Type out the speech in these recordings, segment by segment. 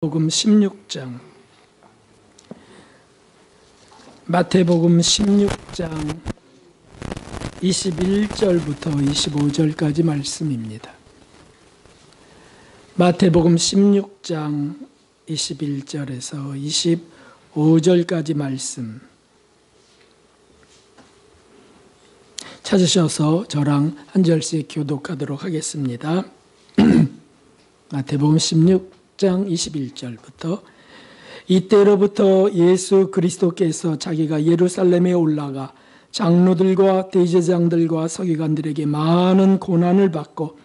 복음 16장 마태복음 16장 21절부터 25절까지 말씀입니다. 마태복음 16장 21절에서 25절까지 말씀 찾으셔서 저랑 한 절씩 교독하도록 하겠습니다. 마태복음 16장 21절부터 이때로부터 예수 그리스도께서 자기가 예루살렘에 올라가 장로들과 대제사장들과 서기관들에게 많은 고난을 받고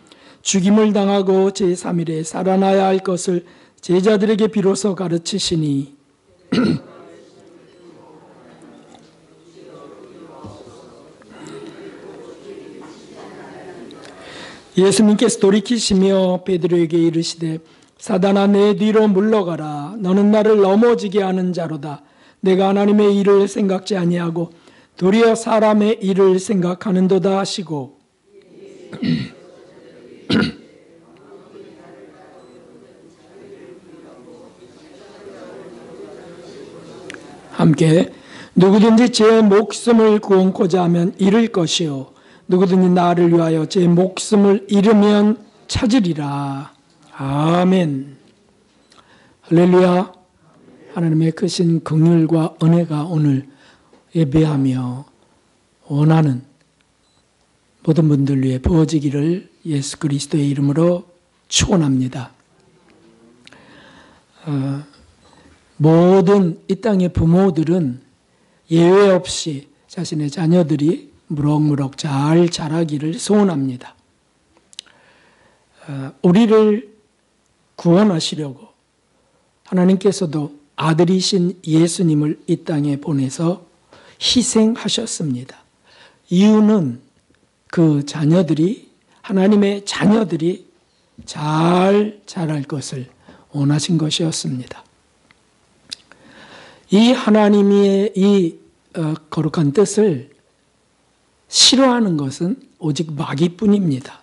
죽임을 당하고 제3일에 살아나야 할 것을 제자들에게 비로소 가르치시니 예수님께서 돌이키시며 베드로에게 이르시되 사단아 내 뒤로 물러가라. 너는 나를 넘어지게 하는 자로다. 내가 하나님의 일을 생각지 아니하고 도리어 사람의 일을 생각하는도다 하시고 함께 누구든지 제 목숨을 구원코자 하면 잃을 것이요 누구든지 나를 위하여 제 목숨을 잃으면 찾으리라. 아멘. 할렐루야. 하나님의 크신 긍휼과 은혜가 오늘 예배하며 원하는 모든 분들 위해 부어지기를 예수 그리스도의 이름으로 축원합니다. 모든 이 땅의 부모들은 예외 없이 자신의 자녀들이 무럭무럭 잘 자라기를 소원합니다. 우리를 구원하시려고 하나님께서도 아들이신 예수님을 이 땅에 보내서 희생하셨습니다. 이유는 그 자녀들이 하나님의 자녀들이 잘 자랄 것을 원하신 것이었습니다. 이 하나님의 이 거룩한 뜻을 싫어하는 것은 오직 마귀뿐입니다.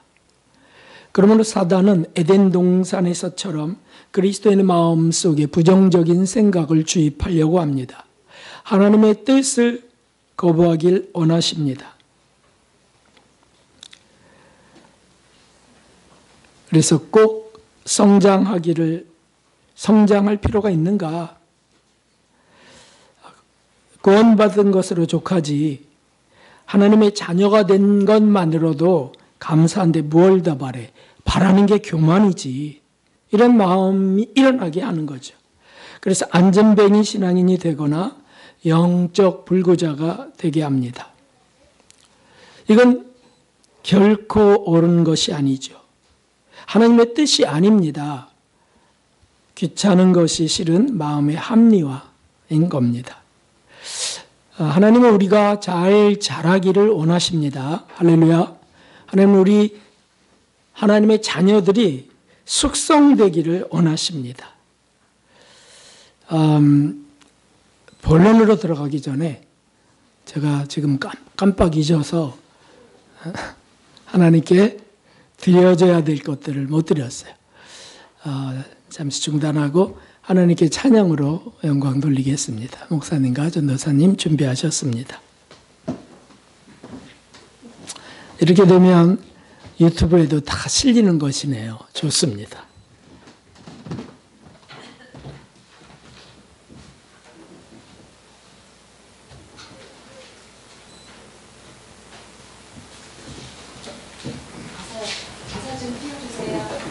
그러므로 사단은 에덴 동산에서처럼 그리스도인의 마음속에 부정적인 생각을 주입하려고 합니다. 하나님의 뜻을 거부하길 원하십니다. 그래서 꼭 성장할 필요가 있는가? 구원받은 것으로 족하지 하나님의 자녀가 된 것만으로도 감사한데 뭘 더 바래? 바라는 게 교만이지. 이런 마음이 일어나게 하는 거죠. 그래서 안전뱅이 신앙인이 되거나 영적 불구자가 되게 합니다. 이건 결코 옳은 것이 아니죠. 하나님의 뜻이 아닙니다. 귀찮은 것이 실은 마음의 합리화인 겁니다. 하나님은 우리가 잘 자라기를 원하십니다. 할렐루야. 하나님은 하나님의 자녀들이 숙성되기를 원하십니다. 본론으로 들어가기 전에 제가 지금 깜빡 잊어서 하나님께 드려져야 될 것들을 못 드렸어요. 잠시 중단하고 하나님께 찬양으로 영광 돌리겠습니다. 목사님과 전도사님 준비하셨습니다. 이렇게 되면 유튜브에도 다 실리는 것이네요. 좋습니다. 가사 좀 띄워주세요.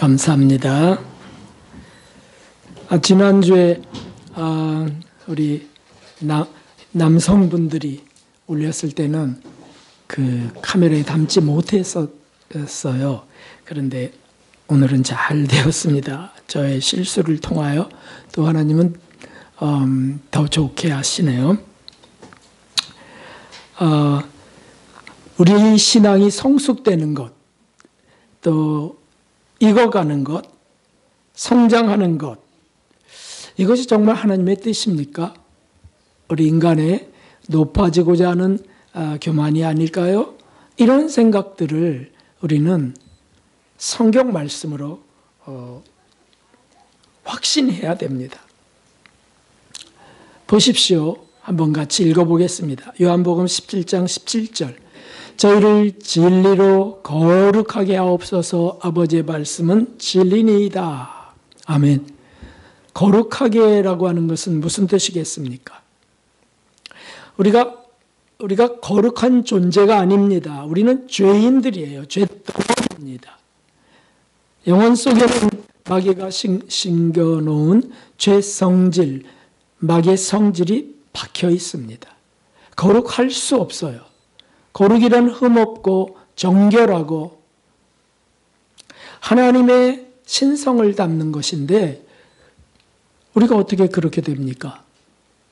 감사합니다. 지난주에 우리 남성분들이 올렸을 때는 그 카메라에 담지 못했었어요. 그런데 오늘은 잘 되었습니다. 저의 실수를 통하여 또 하나님은 더 좋게 하시네요. 우리 신앙이 성숙되는 것, 또 익어가는 것, 성장하는 것, 이것이 정말 하나님의 뜻입니까? 우리 인간의 높아지고자 하는 교만이 아닐까요? 이런 생각들을 우리는 성경 말씀으로 확신해야 됩니다. 보십시오. 한번 같이 읽어보겠습니다. 요한복음 17장 17절. 저희를 진리로 거룩하게 하옵소서. 아버지의 말씀은 진리니이다. 아멘. 거룩하게라고 하는 것은 무슨 뜻이겠습니까? 우리가 거룩한 존재가 아닙니다. 우리는 죄인들이에요. 죄덩어리입니다. 영혼 속에는 마귀가 심겨놓은 죄성질, 마귀의 성질이 박혀 있습니다. 거룩할 수 없어요. 거룩이란 흠없고 정결하고 하나님의 신성을 담는 것인데 우리가 어떻게 그렇게 됩니까?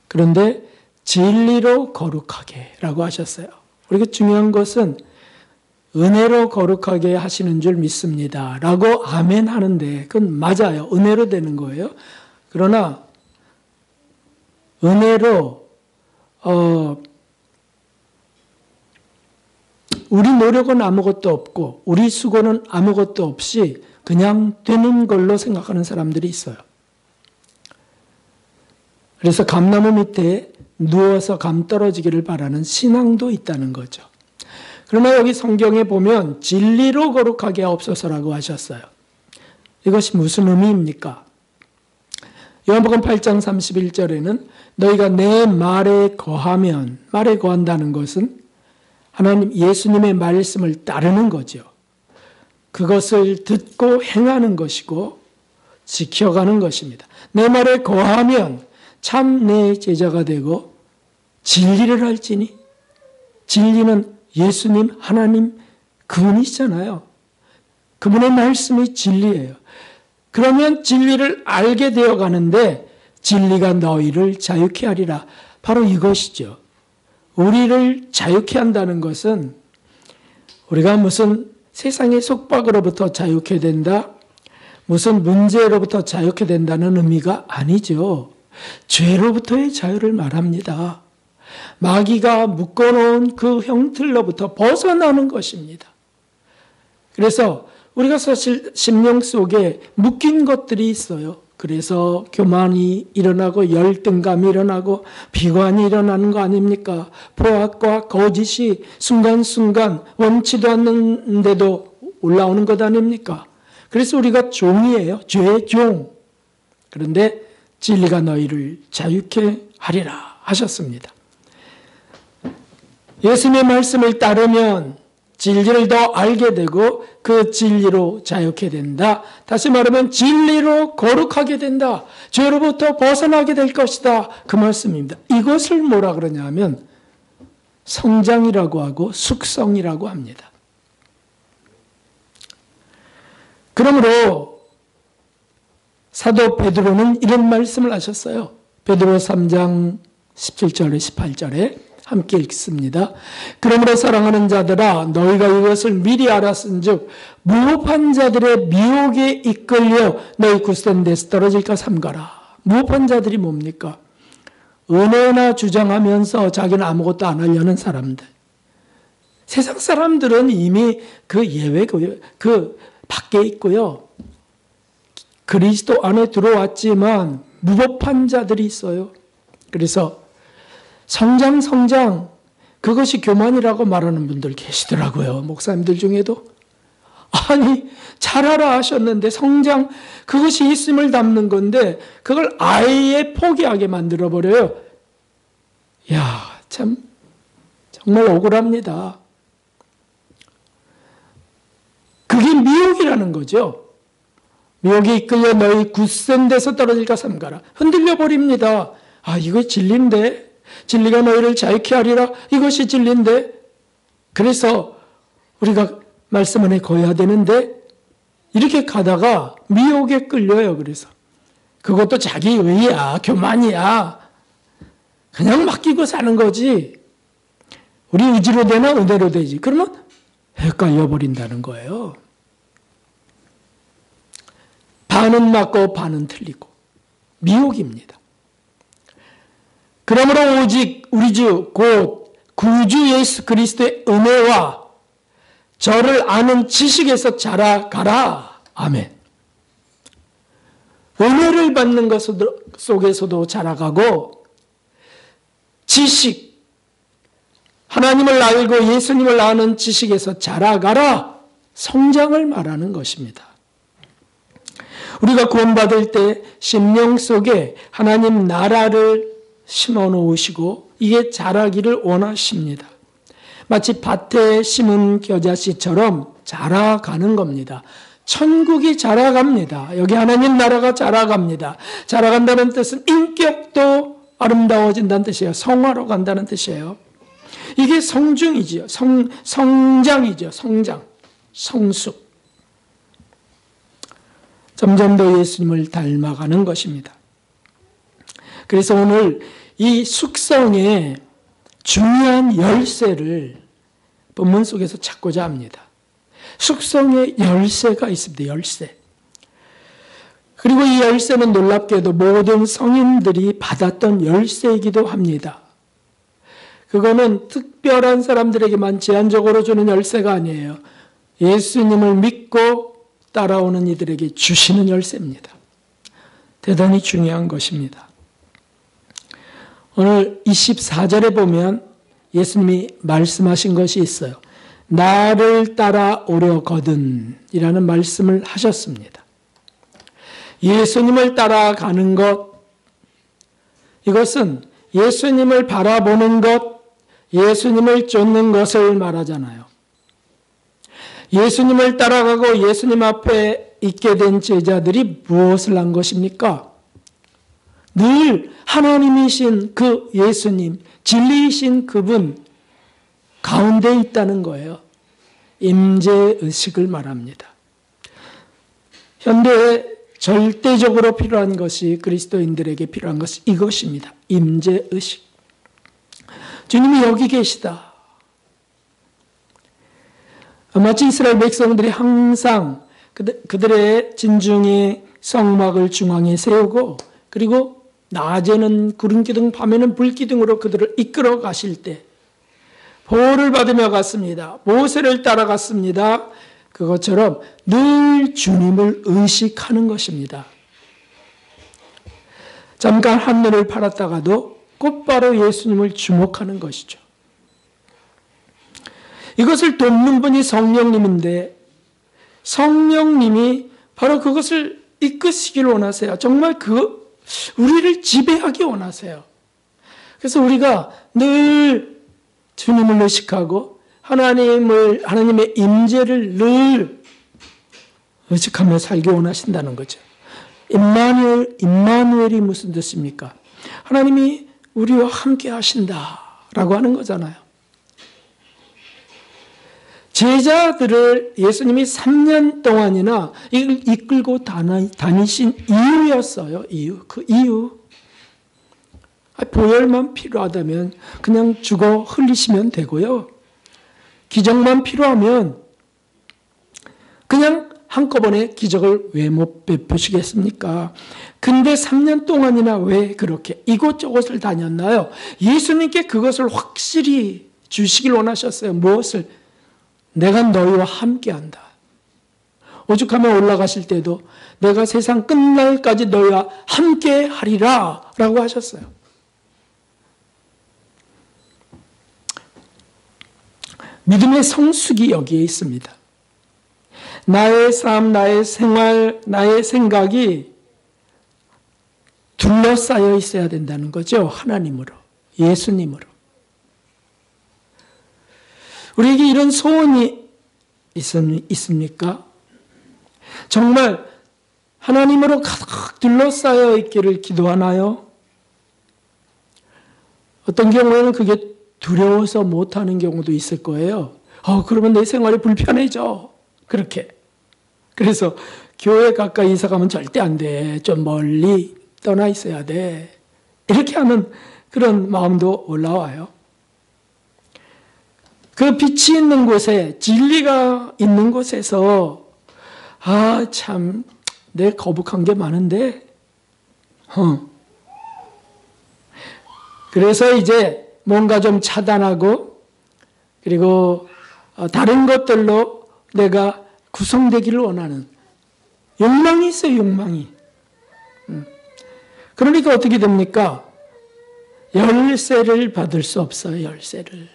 그런데 진리로 거룩하게 라고 하셨어요. 우리가 중요한 것은 은혜로 거룩하게 하시는 줄 믿습니다 라고 아멘 하는데 그건 맞아요. 은혜로 되는 거예요. 그러나 은혜로 우리 노력은 아무것도 없고 우리 수고는 아무것도 없이 그냥 되는 걸로 생각하는 사람들이 있어요. 그래서 감나무 밑에 누워서 감 떨어지기를 바라는 신앙도 있다는 거죠. 그러나 여기 성경에 보면 진리로 거룩하게 하옵소서라고 하셨어요. 이것이 무슨 의미입니까? 요한복음 8장 31절에는 너희가 내 말에 거하면, 말에 거한다는 것은 하나님 예수님의 말씀을 따르는 거죠. 그것을 듣고 행하는 것이고 지켜가는 것입니다. 내 말에 거하면 참 내 제자가 되고 진리를 할지니, 진리는 예수님 하나님 그분이시잖아요. 그분의 말씀이 진리예요. 그러면 진리를 알게 되어 가는데 진리가 너희를 자유케 하리라. 바로 이것이죠. 우리를 자유케 한다는 것은 우리가 무슨 세상의 속박으로부터 자유케 된다, 무슨 문제로부터 자유케 된다는 의미가 아니죠. 죄로부터의 자유를 말합니다. 마귀가 묶어놓은 그 형틀로부터 벗어나는 것입니다. 그래서 우리가 사실 심령 속에 묶인 것들이 있어요. 그래서 교만이 일어나고 열등감이 일어나고 비관이 일어나는 거 아닙니까? 포악과 거짓이 순간순간 원치도 않는데도 올라오는 것 아닙니까? 그래서 우리가 종이에요. 죄의 종. 그런데 진리가 너희를 자유케 하리라 하셨습니다. 예수님의 말씀을 따르면 진리를 더 알게 되고 그 진리로 자유케 된다. 다시 말하면 진리로 거룩하게 된다. 죄로부터 벗어나게 될 것이다. 그 말씀입니다. 이것을 뭐라 그러냐 하면 성장이라고 하고 숙성이라고 합니다. 그러므로 사도 베드로는 이런 말씀을 하셨어요. 베드로 3장 17절에 18절에 함께 읽습니다. 그러므로 사랑하는 자들아 너희가 이것을 미리 알았은즉 무법한 자들의 미혹에 이끌려 너희 굳센 데서 떨어질까 삼가라. 무법한 자들이 뭡니까? 은혜나 주장하면서 자기는 아무것도 안 하려는 사람들. 세상 사람들은 이미 그 예외고요. 그 밖에 있고요. 그리스도 안에 들어왔지만 무법한 자들이 있어요. 그래서 성장, 그것이 교만이라고 말하는 분들 계시더라고요. 목사님들 중에도. 아니, 잘하라 하셨는데 성장, 그것이 있음을 담는 건데 그걸 아예 포기하게 만들어버려요. 야, 참 정말 억울합니다. 그게 미혹이라는 거죠. 미혹에 이끌려 너희 굳센 데서 떨어질까 삼가라. 흔들려 버립니다. 아, 이거 진리인데? 진리가 너희를 자유케 하리라. 이것이 진리인데? 그래서 우리가 말씀 안에 거해야 되는데 이렇게 가다가 미혹에 끌려요. 그래서 그것도 자기 의야, 교만이야. 그냥 맡기고 사는 거지. 우리 의지로 되나 은혜로 되지. 그러면 헷갈려 버린다는 거예요. 반은 맞고 반은 틀리고 미혹입니다. 그러므로 오직 우리 주 곧 구주 예수 그리스도의 은혜와 저를 아는 지식에서 자라가라. 아멘. 은혜를 받는 것 속에서도 자라가고 지식, 하나님을 알고 예수님을 아는 지식에서 자라가라. 성장을 말하는 것입니다. 우리가 구원받을 때 심령 속에 하나님 나라를 심어 놓으시고 이게 자라기를 원하십니다. 마치 밭에 심은 겨자씨처럼 자라가는 겁니다. 천국이 자라갑니다. 여기 하나님 나라가 자라갑니다. 자라간다는 뜻은 인격도 아름다워진다는 뜻이에요. 성화로 간다는 뜻이에요. 이게 성중이지요. 성장이죠. 성장, 성숙. 점점 더 예수님을 닮아가는 것입니다. 그래서 오늘 이 숙성의 중요한 열쇠를 본문 속에서 찾고자 합니다. 숙성의 열쇠가 있습니다. 열쇠. 그리고 이 열쇠는 놀랍게도 모든 성인들이 받았던 열쇠이기도 합니다. 그거는 특별한 사람들에게만 제한적으로 주는 열쇠가 아니에요. 예수님을 믿고 따라오는 이들에게 주시는 열쇠입니다. 대단히 중요한 것입니다. 오늘 24절에 보면 예수님이 말씀하신 것이 있어요. 나를 따라오려거든 이라는 말씀을 하셨습니다. 예수님을 따라가는 것, 이것은 예수님을 바라보는 것, 예수님을 쫓는 것을 말하잖아요. 예수님을 따라가고 예수님 앞에 있게 된 제자들이 무엇을 한 것입니까? 늘 하나님이신 그 예수님, 진리이신 그분 가운데 있다는 거예요. 임재의식을 말합니다. 현대에 절대적으로 필요한 것이 그리스도인들에게 필요한 것이 이것입니다. 임재의식. 주님이 여기 계시다. 마치 이스라엘 백성들이 항상 그들의 진중의 성막을 중앙에 세우고 그리고 낮에는 구름기둥, 밤에는 불기둥으로 그들을 이끌어 가실 때 보호를 받으며 갔습니다. 모세를 따라갔습니다. 그것처럼 늘 주님을 의식하는 것입니다. 잠깐 한눈을 팔았다가도 곧바로 예수님을 주목하는 것이죠. 이것을 돕는 분이 성령님인데 성령님이 바로 그것을 이끄시길 원하세요. 정말 우리를 지배하기 원하세요. 그래서 우리가 늘 주님을 의식하고 하나님의 임재를 늘 의식하며 살기 원하신다는 거죠. 임마누엘이 무슨 뜻입니까? 하나님이 우리와 함께 하신다라고 하는 거잖아요. 제자들을 예수님이 3년 동안이나 이끌고 다니신 이유였어요. 그 이유. 보혈만 필요하다면 그냥 죽어 흘리시면 되고요. 기적만 필요하면 그냥 한꺼번에 기적을 왜 못 베푸시겠습니까? 근데 3년 동안이나 왜 그렇게 이곳저곳을 다녔나요? 예수님께 그것을 확실히 주시길 원하셨어요. 무엇을? 내가 너희와 함께한다. 오죽하면 올라가실 때도 내가 세상 끝날까지 너희와 함께하리라 라고 하셨어요. 믿음의 성숙이 여기에 있습니다. 나의 삶, 나의 생활, 나의 생각이 둘러싸여 있어야 된다는 거죠. 하나님으로, 예수님으로. 우리에게 이런 소원이 있습니까? 정말 하나님으로 가득 둘러싸여 있기를 기도하나요? 어떤 경우에는 그게 두려워서 못하는 경우도 있을 거예요. 그러면 내 생활이 불편해져. 그렇게. 그래서 교회 가까이 이사 가면 절대 안 돼. 좀 멀리 떠나 있어야 돼. 이렇게 하는 그런 마음도 올라와요. 그 빛이 있는 곳에, 진리가 있는 곳에서 참 내 거북한 게 많은데 그래서 이제 뭔가 좀 차단하고 그리고 다른 것들로 내가 구성되기를 원하는 욕망이 있어요. 욕망이. 그러니까 어떻게 됩니까? 열쇠를 받을 수 없어요. 열쇠를.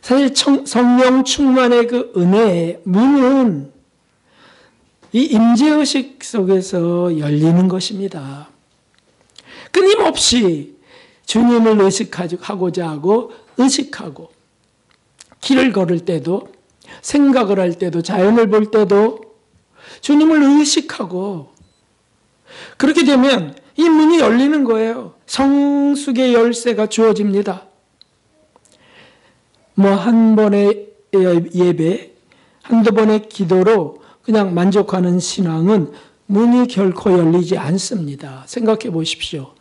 사실 성령 충만의 그 은혜의 문은 이 임재의식 속에서 열리는 것입니다. 끊임없이 주님을 의식하고자 하고 의식하고 길을 걸을 때도 생각을 할 때도 자연을 볼 때도 주님을 의식하고 그렇게 되면 이 문이 열리는 거예요. 성숙의 열쇠가 주어집니다. 한 번의 예배, 한두 번의 기도로 그냥 만족하는 신앙은 문이 결코 열리지 않습니다. 생각해 보십시오.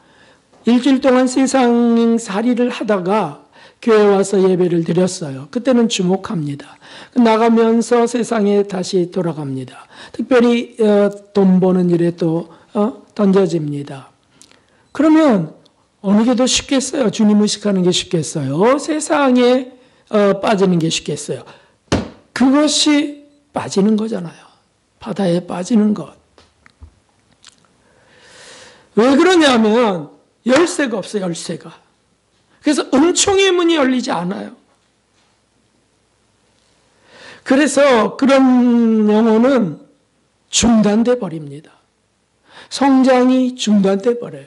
일주일 동안 세상살이를 하다가 교회 와서 예배를 드렸어요. 그때는 주목합니다. 나가면서 세상에 다시 돌아갑니다. 특별히 돈 버는 일에 또 던져집니다. 그러면 어느 게 더 쉽겠어요? 주님 의식하는 게 쉽겠어요? 세상에 빠지는 게 쉽겠어요? 그것이 빠지는 거잖아요. 바다에 빠지는 것. 왜 그러냐면 열쇠가 없어요. 열쇠가. 그래서 은총의 문이 열리지 않아요. 그래서 그런 영혼은 중단돼 버립니다. 성장이 중단돼 버려요.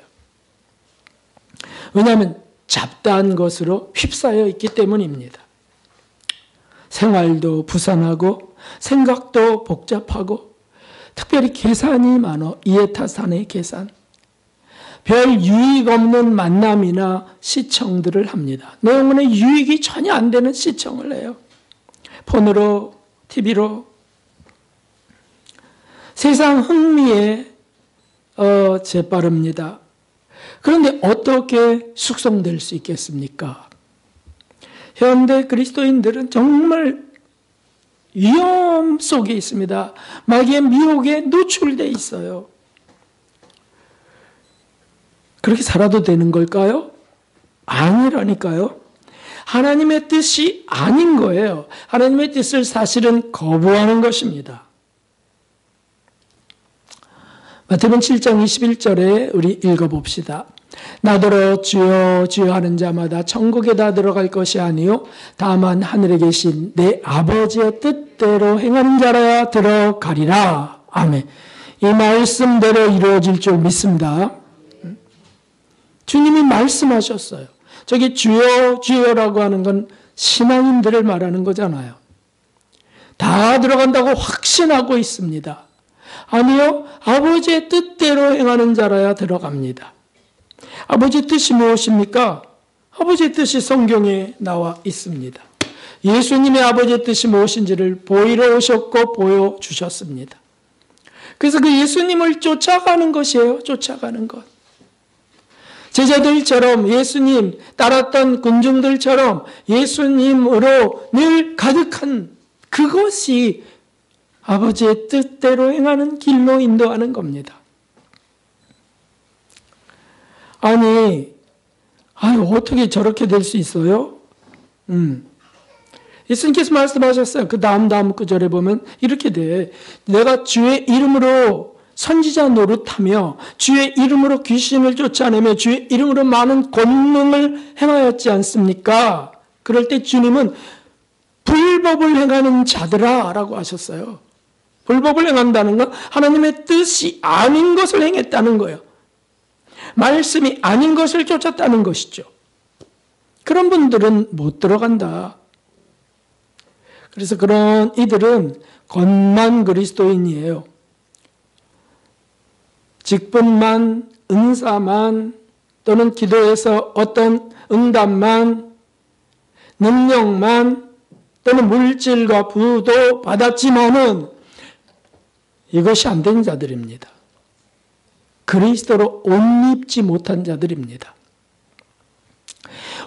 왜냐하면 잡다한 것으로 휩싸여 있기 때문입니다. 생활도 부산하고 생각도 복잡하고 특별히 계산이 많아. 이해타산의 계산. 별 유익 없는 만남이나 시청들을 합니다. 내 영혼에 유익이 전혀 안 되는 시청을 해요. 폰으로, TV로. 세상 흥미에 재빠릅니다. 그런데 어떻게 숙성될 수 있겠습니까? 현대 그리스도인들은 정말 위험 속에 있습니다. 마귀의 미혹에 노출되어 있어요. 그렇게 살아도 되는 걸까요? 아니라니까요. 하나님의 뜻이 아닌 거예요. 하나님의 뜻을 사실은 거부하는 것입니다. 마태복음 7장 21절에 우리 읽어봅시다. 나더러 주여 주여 하는 자마다 천국에 다 들어갈 것이 아니요 다만 하늘에 계신 내 아버지의 뜻대로 행하는 자라야 들어가리라. 아멘. 이 말씀대로 이루어질 줄 믿습니다. 주님이 말씀하셨어요. 저기 주여 주여라고 하는 건 신앙인들을 말하는 거잖아요. 다 들어간다고 확신하고 있습니다. 아니요, 아버지의 뜻대로 행하는 자라야 들어갑니다. 아버지의 뜻이 무엇입니까? 아버지의 뜻이 성경에 나와 있습니다. 예수님의 아버지의 뜻이 무엇인지를 보이러 오셨고 보여주셨습니다. 그래서 그 예수님을 쫓아가는 것이에요. 쫓아가는 것. 제자들처럼 예수님 따랐던 군중들처럼 예수님으로 늘 가득한 그것이 아버지의 뜻대로 행하는 길로 인도하는 겁니다. 아니 어떻게 저렇게 될 수 있어요? 예수님께서 말씀하셨어요. 그 다음 구절에 보면 이렇게 돼. 내가 주의 이름으로 선지자 노릇하며 주의 이름으로 귀신을 쫓아내며 주의 이름으로 많은 권능을 행하였지 않습니까? 그럴 때 주님은 불법을 행하는 자들아 라고 하셨어요. 불법을 행한다는 건 하나님의 뜻이 아닌 것을 행했다는 거예요. 말씀이 아닌 것을 쫓았다는 것이죠. 그런 분들은 못 들어간다. 그래서 그런 이들은 겉만 그리스도인이에요. 직분만, 은사만, 또는 기도에서 어떤 응답만, 능력만, 또는 물질과 부도 받았지만은 이것이 안 된 자들입니다. 그리스도로 옷 입지 못한 자들입니다.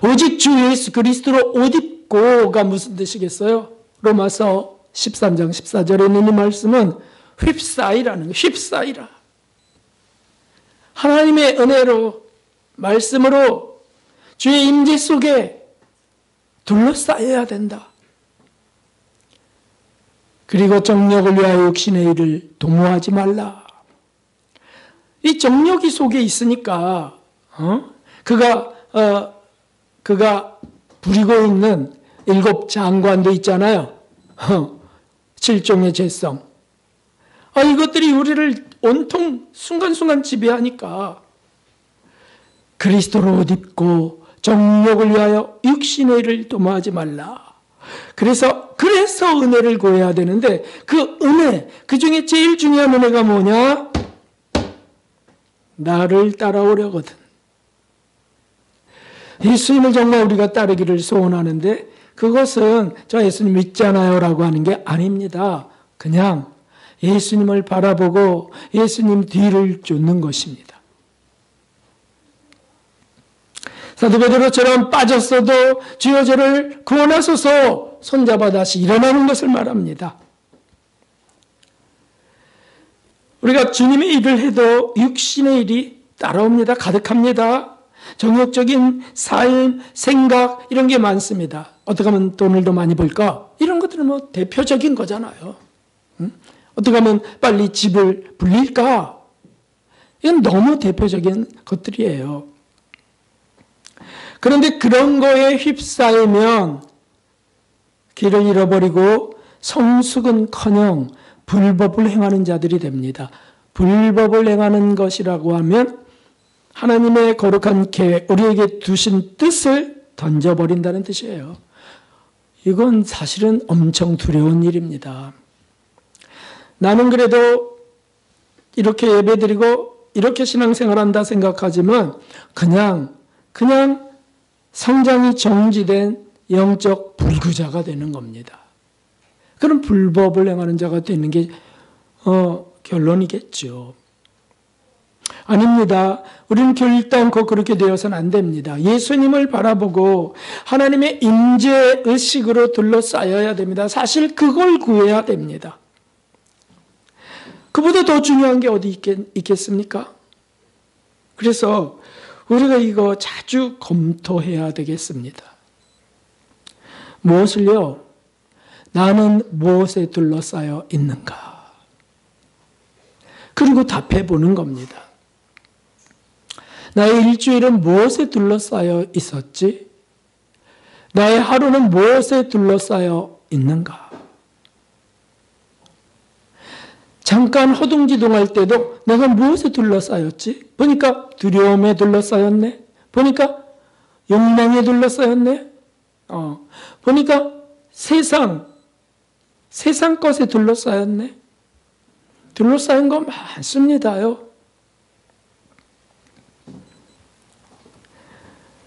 오직 주 예수 그리스도로 옷 입고가 무슨 뜻이겠어요? 로마서 13장 14절에 있는 이 말씀은 휩싸이라는 거, 휩싸이라. 하나님의 은혜로, 말씀으로 주의 임재 속에 둘러싸여야 된다. 그리고 정욕을 위하여 욕심의 일을 도모하지 말라. 이 정욕이 속에 있으니까 그가 부리고 있는 7 장관도 있잖아요. 7종의 죄성. 이것들이 우리를 온통 순간순간 지배하니까 그리스도로 옷 입고 정욕을 위하여 육신의 일을 도모하지 말라. 그래서 은혜를 구해야 되는데 그 은혜, 그 중에 제일 중요한 은혜가 뭐냐? 나를 따라오려거든. 예수님을 정말 우리가 따르기를 소원하는데 그것은 저 예수님 믿잖아요 라고 하는 게 아닙니다. 그냥 예수님을 바라보고 예수님 뒤를 쫓는 것입니다. 사도 베드로처럼 빠졌어도 주여 저를 구원하소서 손잡아 다시 일어나는 것을 말합니다. 우리가 주님의 일을 해도 육신의 일이 따라옵니다. 가득합니다. 정욕적인 삶, 생각 이런 게 많습니다. 어떻게 하면 돈을 더 많이 벌까? 이런 것들은 뭐 대표적인 거잖아요. 어떻게 하면 빨리 집을 불릴까? 이건 너무 대표적인 것들이에요. 그런데 그런 거에 휩싸이면 길을 잃어버리고 성숙은커녕 불법을 행하는 자들이 됩니다. 불법을 행하는 것이라고 하면 하나님의 거룩한 계획, 우리에게 두신 뜻을 던져버린다는 뜻이에요. 이건 사실은 엄청 두려운 일입니다. 나는 그래도 이렇게 예배드리고 이렇게 신앙생활한다 생각하지만 그냥 성장이 정지된 영적 불구자가 되는 겁니다. 그럼 불법을 행하는 자가 되는 게 결론이겠죠. 아닙니다. 우리는 결단코 그렇게 되어서는 안 됩니다. 예수님을 바라보고 하나님의 임재 의식으로 둘러싸여야 됩니다. 사실 그걸 구해야 됩니다. 그보다 더 중요한 게 어디 있겠습니까? 그래서 우리가 이거 자주 검토해야 되겠습니다. 무엇을요? 나는 무엇에 둘러싸여 있는가? 그리고 답해보는 겁니다. 나의 일주일은 무엇에 둘러싸여 있었지? 나의 하루는 무엇에 둘러싸여 있는가? 잠깐 허둥지둥할 때도 내가 무엇에 둘러싸였지? 보니까 두려움에 둘러싸였네? 보니까 욕망에 둘러싸였네? 보니까 세상 것에 둘러싸였네? 둘러싸인 거 많습니다요.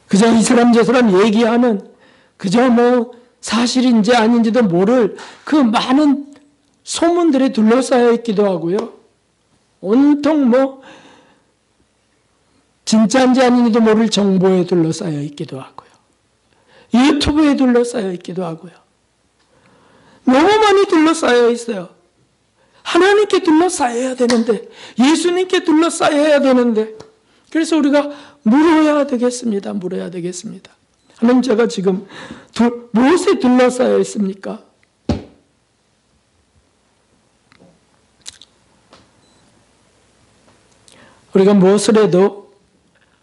그저 이 사람 저 사람 얘기하는 그저 뭐 사실인지 아닌지도 모를 그 많은 소문들에 둘러싸여 있기도 하고요. 온통 뭐 진짜인지 아닌지도 모를 정보에 둘러싸여 있기도 하고요. 유튜브에 둘러싸여 있기도 하고요. 너무 많이 둘러싸여 있어요. 하나님께 둘러싸여야 되는데, 예수님께 둘러싸여야 되는데, 그래서 우리가 물어야 되겠습니다. 하나님, 제가 지금 무엇에 둘러싸여 있습니까? 우리가 무엇을 해도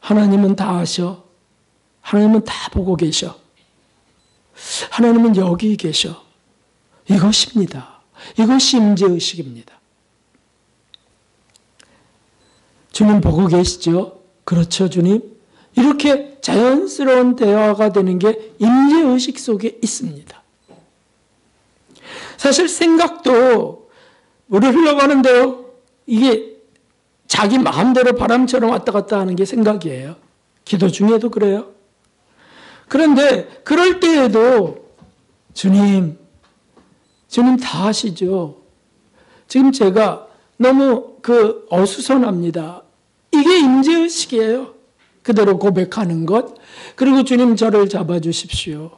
하나님은 다 아셔. 하나님은 다 보고 계셔. 하나님은 여기 계셔. 이것입니다. 이것이 임재의식입니다. 주님 보고 계시죠? 그렇죠, 주님? 이렇게 자연스러운 대화가 되는 게 임재의식 속에 있습니다. 사실 생각도 물을 흘러가는데요. 이게 자기 마음대로 바람처럼 왔다 갔다 하는 게 생각이에요. 기도 중에도 그래요. 그런데 그럴 때에도 주님 다 아시죠? 지금 제가 너무 어수선합니다. 이게 임재의식이에요. 그대로 고백하는 것. 그리고 주님 저를 잡아주십시오.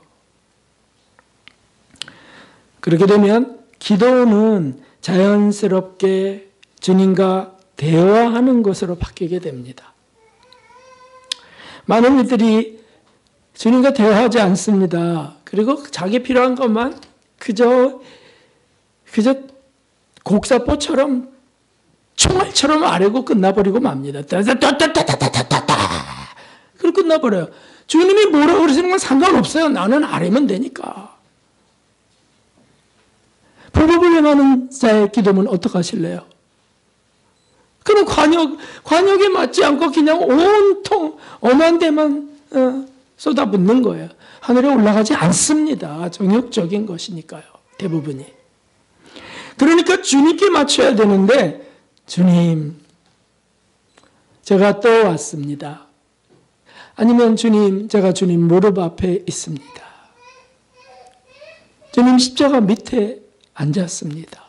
그렇게 되면 기도는 자연스럽게 주님과 대화하는 것으로 바뀌게 됩니다. 많은 이들이 주님과 대화하지 않습니다. 그리고 자기 필요한 것만 그저 곡사포처럼 총알처럼 아뢰고 끝나버리고 맙니다. 따따따따따따따따. 그리고 끝나버려요. 주님이 뭐라고 그러시는 건 상관없어요. 나는 아뢰면 되니까. 불법을 행하는 자의 기도는 어떻게 하실래요? 그는 관역에 맞지 않고 그냥 온통 엄한 데만 쏟아붓는 거예요. 하늘에 올라가지 않습니다. 정욕적인 것이니까요. 대부분이. 그러니까 주님께 맞춰야 되는데 주님, 제가 또 왔습니다. 아니면 주님, 제가 주님 무릎 앞에 있습니다. 주님 십자가 밑에 앉았습니다.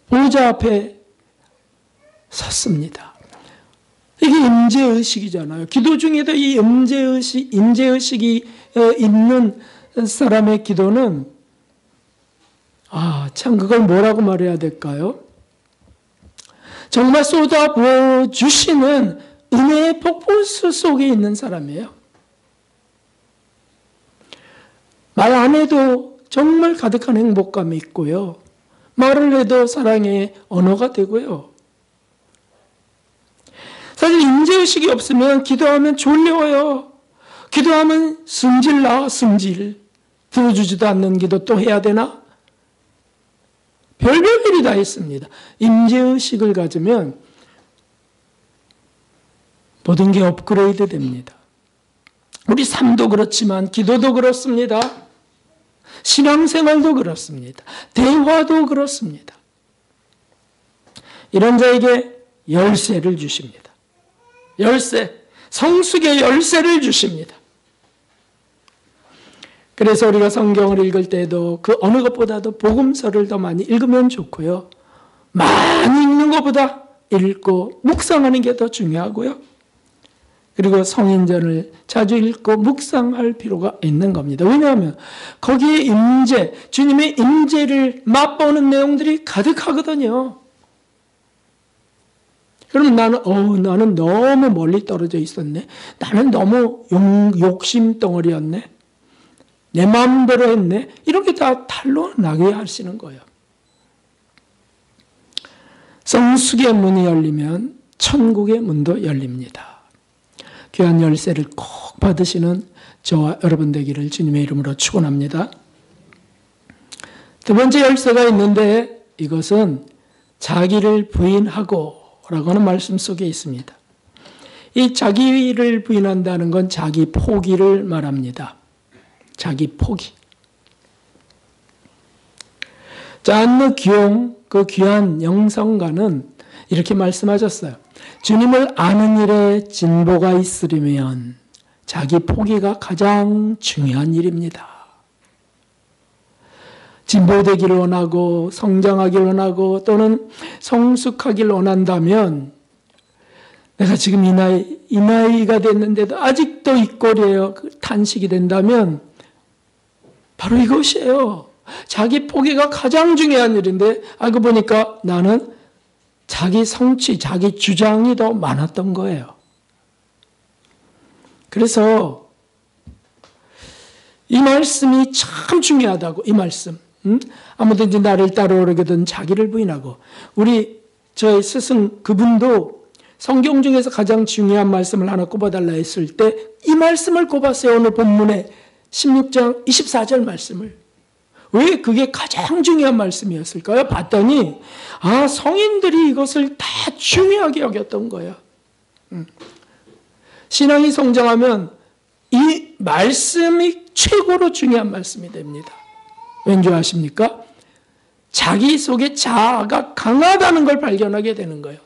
보좌 앞에 섰습니다. 이게 임재의식이잖아요. 기도 중에도 이 임재의식이 있는 사람의 기도는 참 그걸 뭐라고 말해야 될까요? 정말 쏟아부어 주시는 은혜의 폭포수 속에 있는 사람이에요. 말 안 해도 정말 가득한 행복감이 있고요. 말을 해도 사랑의 언어가 되고요. 사실 임재의식이 없으면 기도하면 졸려요. 기도하면 승질. 들어주지도 않는 기도 또 해야 되나? 별별 일이 다 있습니다. 임재의식을 가지면 모든 게 업그레이드 됩니다. 우리 삶도 그렇지만 기도도 그렇습니다. 신앙생활도 그렇습니다. 대화도 그렇습니다. 이런 자에게 열쇠를 주십니다. 성숙의 열쇠를 주십니다. 그래서 우리가 성경을 읽을 때도 그 어느 것보다도 복음서를 더 많이 읽으면 좋고요. 많이 읽는 것보다 읽고 묵상하는 게 더 중요하고요. 그리고 성인전을 자주 읽고 묵상할 필요가 있는 겁니다. 왜냐하면 거기에 주님의 임재를 맛보는 내용들이 가득하거든요. 그러면 나는 너무 멀리 떨어져 있었네. 나는 너무 욕심 덩어리였네. 내 마음대로 했네. 이렇게 다 탄로나게 하시는 거예요. 성숙의 문이 열리면 천국의 문도 열립니다. 귀한 열쇠를 꼭 받으시는 저와 여러분 되기를 주님의 이름으로 축원합니다. 두 번째 열쇠가 있는데 이것은 자기를 부인하고 라고 하는 말씀 속에 있습니다. 이 자기를 부인한다는 건 자기 포기를 말합니다. 자기 포기. 잔느 기용, 그 귀한 영성가는 이렇게 말씀하셨어요. 주님을 아는 일에 진보가 있으려면 자기 포기가 가장 중요한 일입니다. 진보되기를 원하고 성장하기를 원하고 또는 성숙하기를 원한다면 내가 지금 이 나이가 됐는데도 아직도 이 꼴이에요. 탄식이 된다면 바로 이것이에요. 자기 포기가 가장 중요한 일인데 알고 보니까 나는 자기 성취, 자기 주장이 더 많았던 거예요. 그래서 이 말씀이 참 중요하다고, 이 말씀. 아무든지 나를 따라오려거든 자기를 부인하고. 저희 스승 그분도 성경 중에서 가장 중요한 말씀을 하나 꼽아달라 했을 때 이 말씀을 꼽았어요. 오늘 본문에 16장 24절 말씀을. 왜 그게 가장 중요한 말씀이었을까요? 봤더니 성인들이 이것을 다 중요하게 여겼던 거예요. 신앙이 성장하면 이 말씀이 최고로 중요한 말씀이 됩니다. 왠지 아십니까? 자기 속에 자아가 강하다는 걸 발견하게 되는 거예요.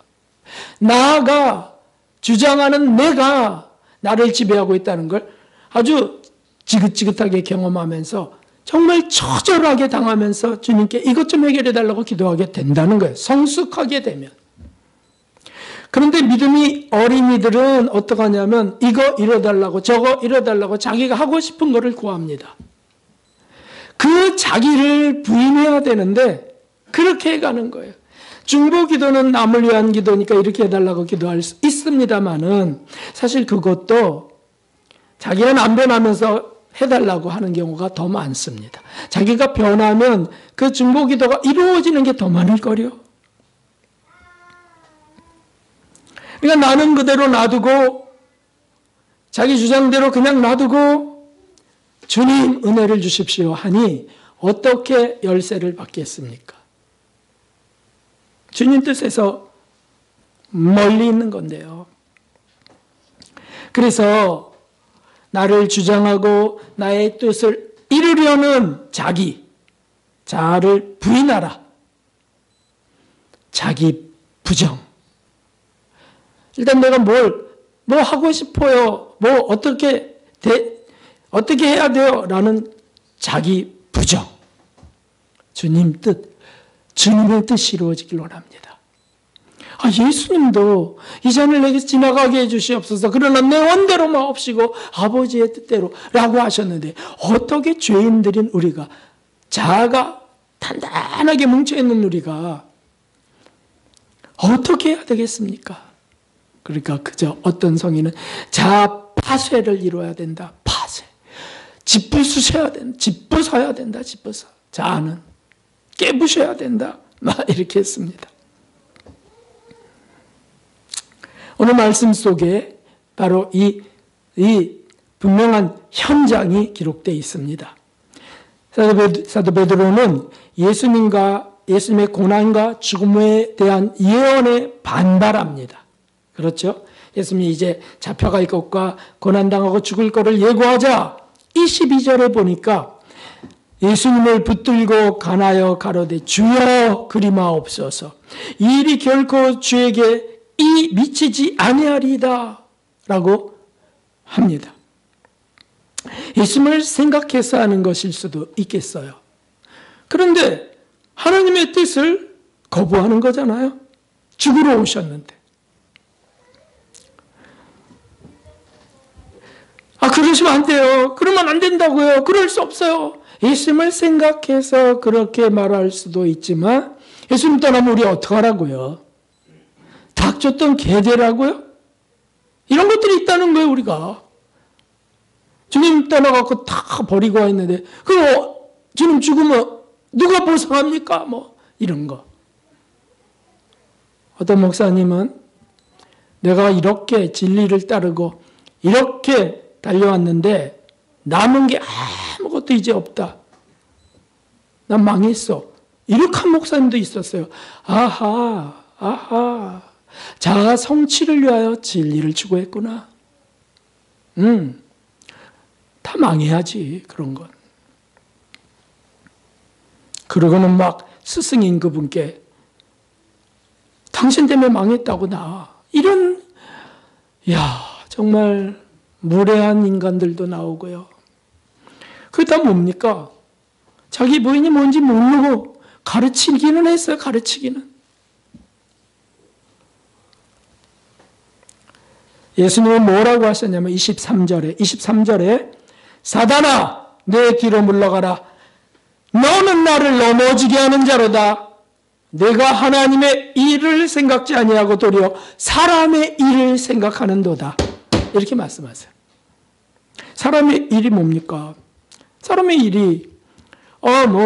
나가 주장하는 내가 나를 지배하고 있다는 걸 아주 지긋지긋하게 경험하면서 정말 처절하게 당하면서 주님께 이것 좀 해결해 달라고 기도하게 된다는 거예요. 성숙하게 되면. 그런데 믿음이 어린이들은 어떻게 하냐면 이거 이뤄달라고 저거 이뤄달라고 자기가 하고 싶은 거를 구합니다. 그 자기를 부인해야 되는데 그렇게 해가는 거예요. 중보 기도는 남을 위한 기도니까 이렇게 해달라고 기도할 수 있습니다만은 사실 그것도 자기는 안 변하면서 해달라고 하는 경우가 더 많습니다. 자기가 변하면 그 중보 기도가 이루어지는 게 더 많을 거려. 그러니까 나는 그대로 놔두고 자기 주장대로 그냥 놔두고 주님 은혜를 주십시오 하니 어떻게 열쇠를 받겠습니까? 주님 뜻에서 멀리 있는 건데요. 그래서 나를 주장하고 나의 뜻을 이루려는 자아를 부인하라. 자기 부정. 일단 내가 뭐 하고 싶어요. 어떻게 해야 돼요? 라는 자기 부정. 주님의 뜻이 이루어지길 원합니다. 예수님도 이 잔을 내게 지나가게 해주시옵소서. 그러나 내 원대로 마옵시고 아버지의 뜻대로 라고 하셨는데 어떻게 죄인들인 우리가 자아가 단단하게 뭉쳐있는 우리가 어떻게 해야 되겠습니까? 그러니까 그저 어떤 성인은 자아 파쇄를 이루어야 된다. 파쇄. 짓부수셔야 된다. 짓부숴야 된다. 짓부숴. 자아는 깨부셔야 된다. 이렇게 했습니다. 오늘 말씀 속에 바로 이 분명한 현장이 기록되어 있습니다. 사도 베드로는 예수님의 고난과 죽음에 대한 예언에 반발합니다. 그렇죠? 예수님이 이제 잡혀갈 것과 고난당하고 죽을 것을 예고하자 22절에 보니까 예수님을 붙들고 간하여 가로되 주여 그리마옵소서. 이 일이 결코 주에게 미치지 아니하리이다 라고 합니다. 예수님을 생각해서 하는 것일 수도 있겠어요. 그런데 하나님의 뜻을 거부하는 거잖아요. 죽으러 오셨는데. 그러시면 안 돼요. 그러면 안 된다고요. 그럴 수 없어요. 예수님을 생각해서 그렇게 말할 수도 있지만 예수님 떠나면 우리 어떡하라고요? 닭 줬던 개되라고요? 이런 것들이 있다는 거예요, 우리가. 주님 떠나갖고 다 버리고 와 있는데, 그럼 주님 죽으면 누가 보상합니까? 이런 거. 어떤 목사님은 내가 이렇게 진리를 따르고 이렇게 달려왔는데 남은 게 아무것도 이제 없다. 난 망했어. 이렇게 한 목사님도 있었어요. 아하. 자아 성취를 위하여 진리를 추구했구나. 다 망해야지, 그런 건. 그러고는 막 스승인 그분께 당신 때문에 망했다고 정말 무례한 인간들도 나오고요. 그게 다 뭡니까? 자기 부인이 뭔지 모르고 가르치기는 했어요, 가르치기는. 예수님은 뭐라고 하셨냐면 23절에 사단아 내 뒤로 물러가라. 너는 나를 넘어지게 하는 자로다. 내가 하나님의 일을 생각지 아니하고 도리어 사람의 일을 생각하는도다. 이렇게 말씀하세요. 사람의 일이 뭡니까? 사람의 일이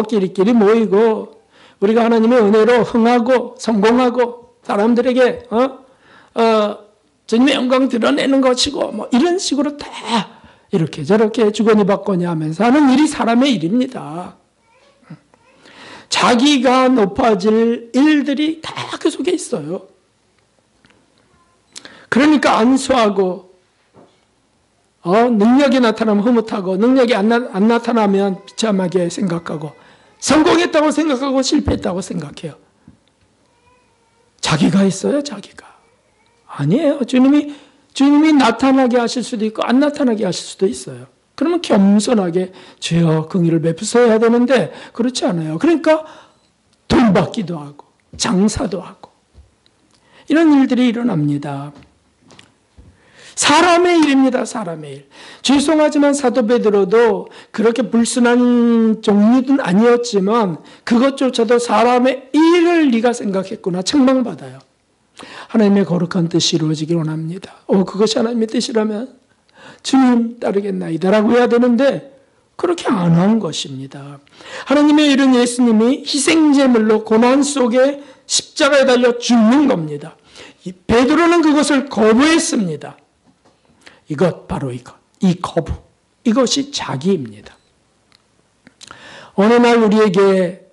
끼리끼리 모이고 우리가 하나님의 은혜로 흥하고 성공하고 사람들에게 주님의 영광 드러내는 것이고 이런 식으로 다 이렇게 저렇게 주거니 받거니 하면서 하는 일이 사람의 일입니다. 자기가 높아질 일들이 다 그 속에 있어요. 그러니까 안수하고 능력이 나타나면 흐뭇하고 능력이 안 나타나면 비참하게 생각하고 성공했다고 생각하고 실패했다고 생각해요. 자기가 있어요, 자기가. 아니에요. 주님이 나타나게 하실 수도 있고 안 나타나게 하실 수도 있어요. 그러면 겸손하게 주여 긍휼을 베푸셔야 되는데 그렇지 않아요. 그러니까 돈 받기도 하고 장사도 하고 이런 일들이 일어납니다. 사람의 일입니다. 사람의 일. 죄송하지만 사도 베드로도 그렇게 불순한 종류는 아니었지만 그것조차도 사람의 일을 네가 생각했구나 책망받아요. 하나님의 거룩한 뜻이 이루어지길 원합니다. 그것이 하나님의 뜻이라면 주님 따르겠나이다라고 해야 되는데 그렇게 안 한 것입니다. 하나님의 일은 예수님이 희생제물로 고난 속에 십자가에 달려 죽는 겁니다. 베드로는 그것을 거부했습니다. 바로 이 거부. 이것이 자기입니다. 어느 날 우리에게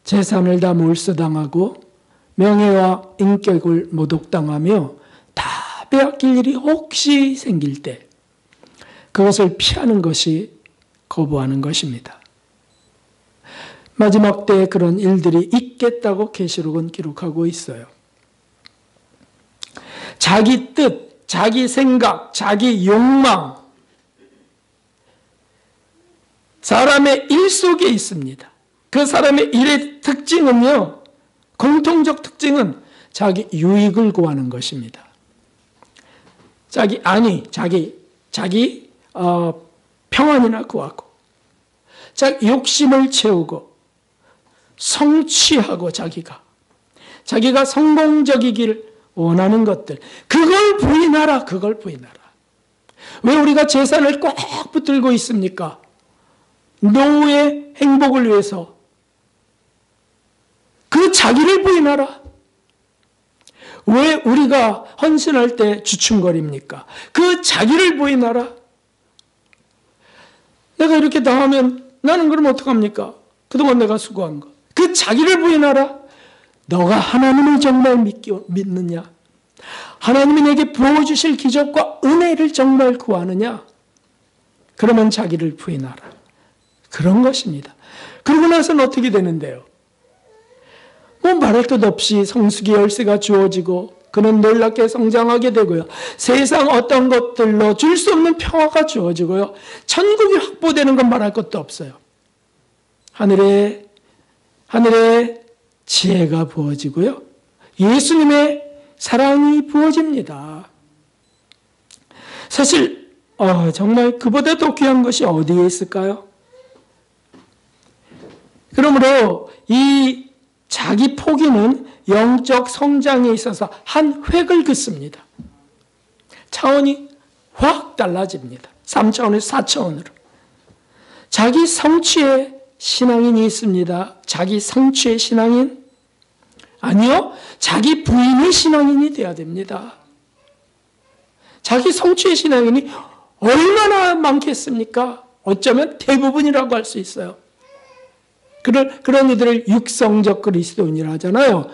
재산을 다 몰수당하고 명예와 인격을 모독당하며 다 빼앗길 일이 혹시 생길 때 그것을 피하는 것이 거부하는 것입니다. 마지막 때에 그런 일들이 있겠다고 계시록은 기록하고 있어요. 자기 뜻, 자기 생각, 자기 욕망, 사람의 일 속에 있습니다. 그 사람의 일의 특징은요, 공통적 특징은 자기 유익을 구하는 것입니다. 자기 평안이나 구하고, 자기 욕심을 채우고, 성취하고 자기가 성공적이길 원하는 것들, 그걸 부인하라. 왜 우리가 재산을 꼭 붙들고 있습니까? 노후의 행복을 위해서. 그 자기를 부인하라. 왜 우리가 헌신할 때 주춤거립니까? 그 자기를 부인하라. 내가 이렇게 당하면 나는 그럼 어떡합니까? 그동안 내가 수고한 거. 그 자기를 부인하라. 너가 하나님을 정말 믿느냐? 하나님이 내게 부어주실 기적과 은혜를 정말 구하느냐? 그러면 자기를 부인하라. 그런 것입니다. 그러고 나서는 어떻게 되는데요? 말할 것 없이 성숙의 열쇠가 주어지고 그는 놀랍게 성장하게 되고요. 세상 어떤 것들로 줄 수 없는 평화가 주어지고요. 천국이 확보되는 건 말할 것도 없어요. 하늘에 지혜가 부어지고요. 예수님의 사랑이 부어집니다. 사실 정말 그보다 더 귀한 것이 어디에 있을까요? 그러므로 이 자기 포기는 영적 성장에 있어서 한 획을 긋습니다. 차원이 확 달라집니다. 3차원에서 4차원으로. 자기 성취의 신앙인이 있습니다. 자기 성취의 신앙인? 아니요. 자기 부인의 신앙인이 돼야 됩니다. 자기 성취의 신앙인이 얼마나 많겠습니까? 어쩌면 대부분이라고 할 수 있어요. 그런 이들을 육성적 그리스도인이라 하잖아요.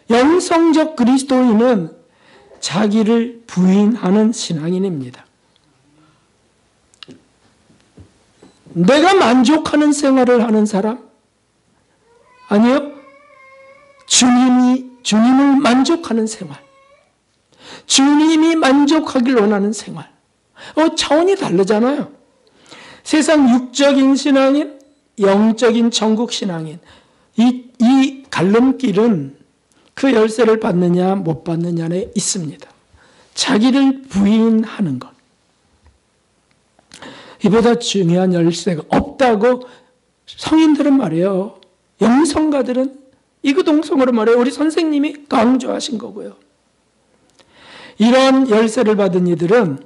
영성적 그리스도인은 자기를 부인하는 신앙인입니다. 내가 만족하는 생활을 하는 사람? 아니요. 주님을 만족하는 생활. 주님이 만족하길 원하는 생활. 차원이 다르잖아요. 세상 육적인 신앙인, 영적인 천국 신앙인. 이 갈림길은 그 열쇠를 받느냐 못 받느냐에 있습니다. 자기를 부인하는 것. 이보다 중요한 열쇠가 없다고 성인들은 말해요. 영성가들은 이구동성으로 말해요. 우리 선생님이 강조하신 거고요. 이런 열쇠를 받은 이들은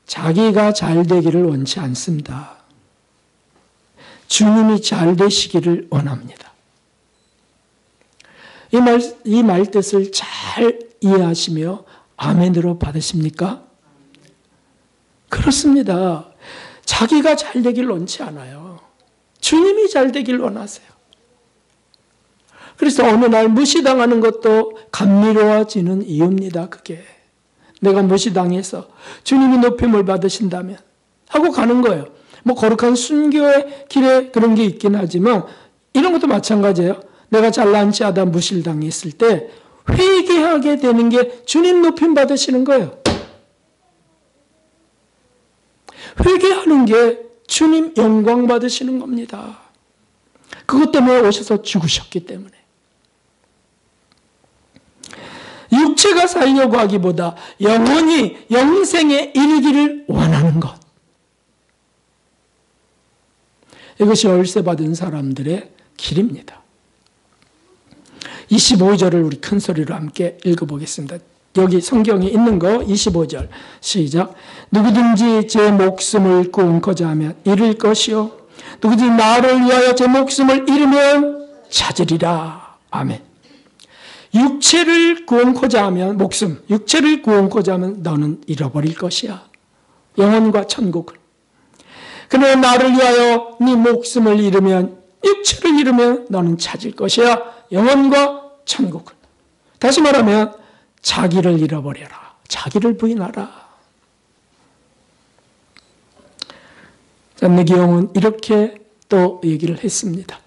자기가 잘 되기를 원치 않습니다. 주님이 잘 되시기를 원합니다. 이 말 뜻을 잘 이해하시며 아멘으로 받으십니까? 그렇습니다. 자기가 잘 되길 원치 않아요. 주님이 잘 되길 원하세요. 그래서 어느 날 무시당하는 것도 감미로워지는 이유입니다. 그게 내가 무시당해서 주님이 높임을 받으신다면 하고 가는 거예요. 거룩한 순교의 길에 그런 게 있긴 하지만 이런 것도 마찬가지예요. 내가 잘난 체하다 무시당했을 때 회개하게 되는 게 주님 높임 받으시는 거예요. 회개하는 게 주님 영광 받으시는 겁니다. 그것 때문에 오셔서 죽으셨기 때문에. 육체가 살려고 하기보다 영원히 영생에 이르기를 원하는 것. 이것이 월세 받은 사람들의 길입니다. 25절을 우리 큰 소리로 함께 읽어보겠습니다. 여기 성경에 있는 거 25절 시작. 누구든지 제 목숨을 구원코자 하면 잃을 것이요 누구든지 나를 위하여 제 목숨을 잃으면 찾으리라. 아멘. 육체를 구원코자 하면 목숨, 육체를 구원코자 하면 너는 잃어버릴 것이야. 영혼과 천국을. 그러나 나를 위하여 네 목숨을 잃으면, 육체를 잃으면 너는 찾을 것이야. 영혼과 천국을. 다시 말하면 자기를 잃어버려라. 자기를 부인하라. 잔느기용은 이렇게 또 얘기를 했습니다.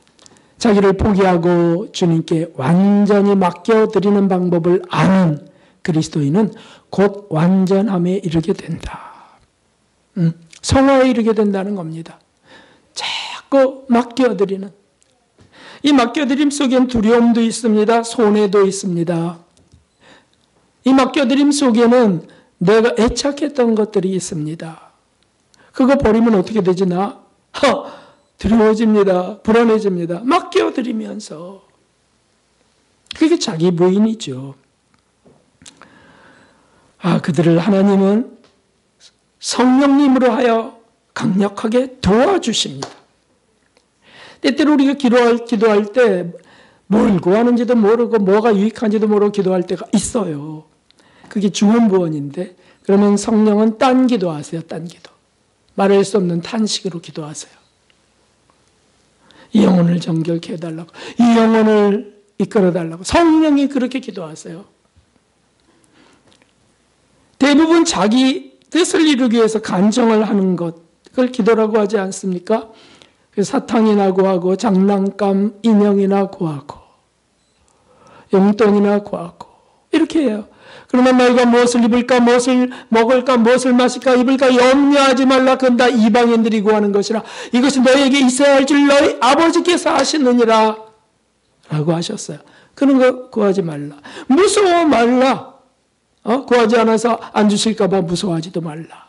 자기를 포기하고 주님께 완전히 맡겨드리는 방법을 아는 그리스도인은 곧 완전함에 이르게 된다. 성화에 이르게 된다는 겁니다. 자꾸 맡겨드리는. 이 맡겨드림 속엔 두려움도 있습니다. 손해도 있습니다. 이 맡겨드림 속에는 내가 애착했던 것들이 있습니다. 그거 버리면 어떻게 되지 나? 두려워집니다. 불안해집니다. 맡겨드리면서. 그게 자기 부인이죠. 그들을 하나님은 성령님으로 하여 강력하게 도와주십니다. 때때로 우리가 기도할 때 뭘 구하는지도 모르고 뭐가 유익한지도 모르고 기도할 때가 있어요. 그게 중언부언인데 그러면 성령은 딴 기도하세요. 딴 기도. 말할 수 없는 탄식으로 기도하세요. 이 영혼을 정결케 해달라고. 이 영혼을 이끌어달라고. 성령이 그렇게 기도하세요. 대부분 자기 뜻을 이루기 위해서 간청을 하는 것, 그걸 기도라고 하지 않습니까? 사탕이나 구하고 장난감 인형이나 구하고 용돈이나 구하고 이렇게 해요. 그러면 너희가 무엇을 입을까, 무엇을 먹을까, 무엇을 마실까, 입을까 염려하지 말라. 그건 다 이방인들이 구하는 것이라. 이것이 너희에게 있어야 할 줄 너희 아버지께서 아시느니라 라고 하셨어요. 그런 거 구하지 말라. 무서워 말라. 구하지 않아서 안 주실까 봐 무서워하지도 말라.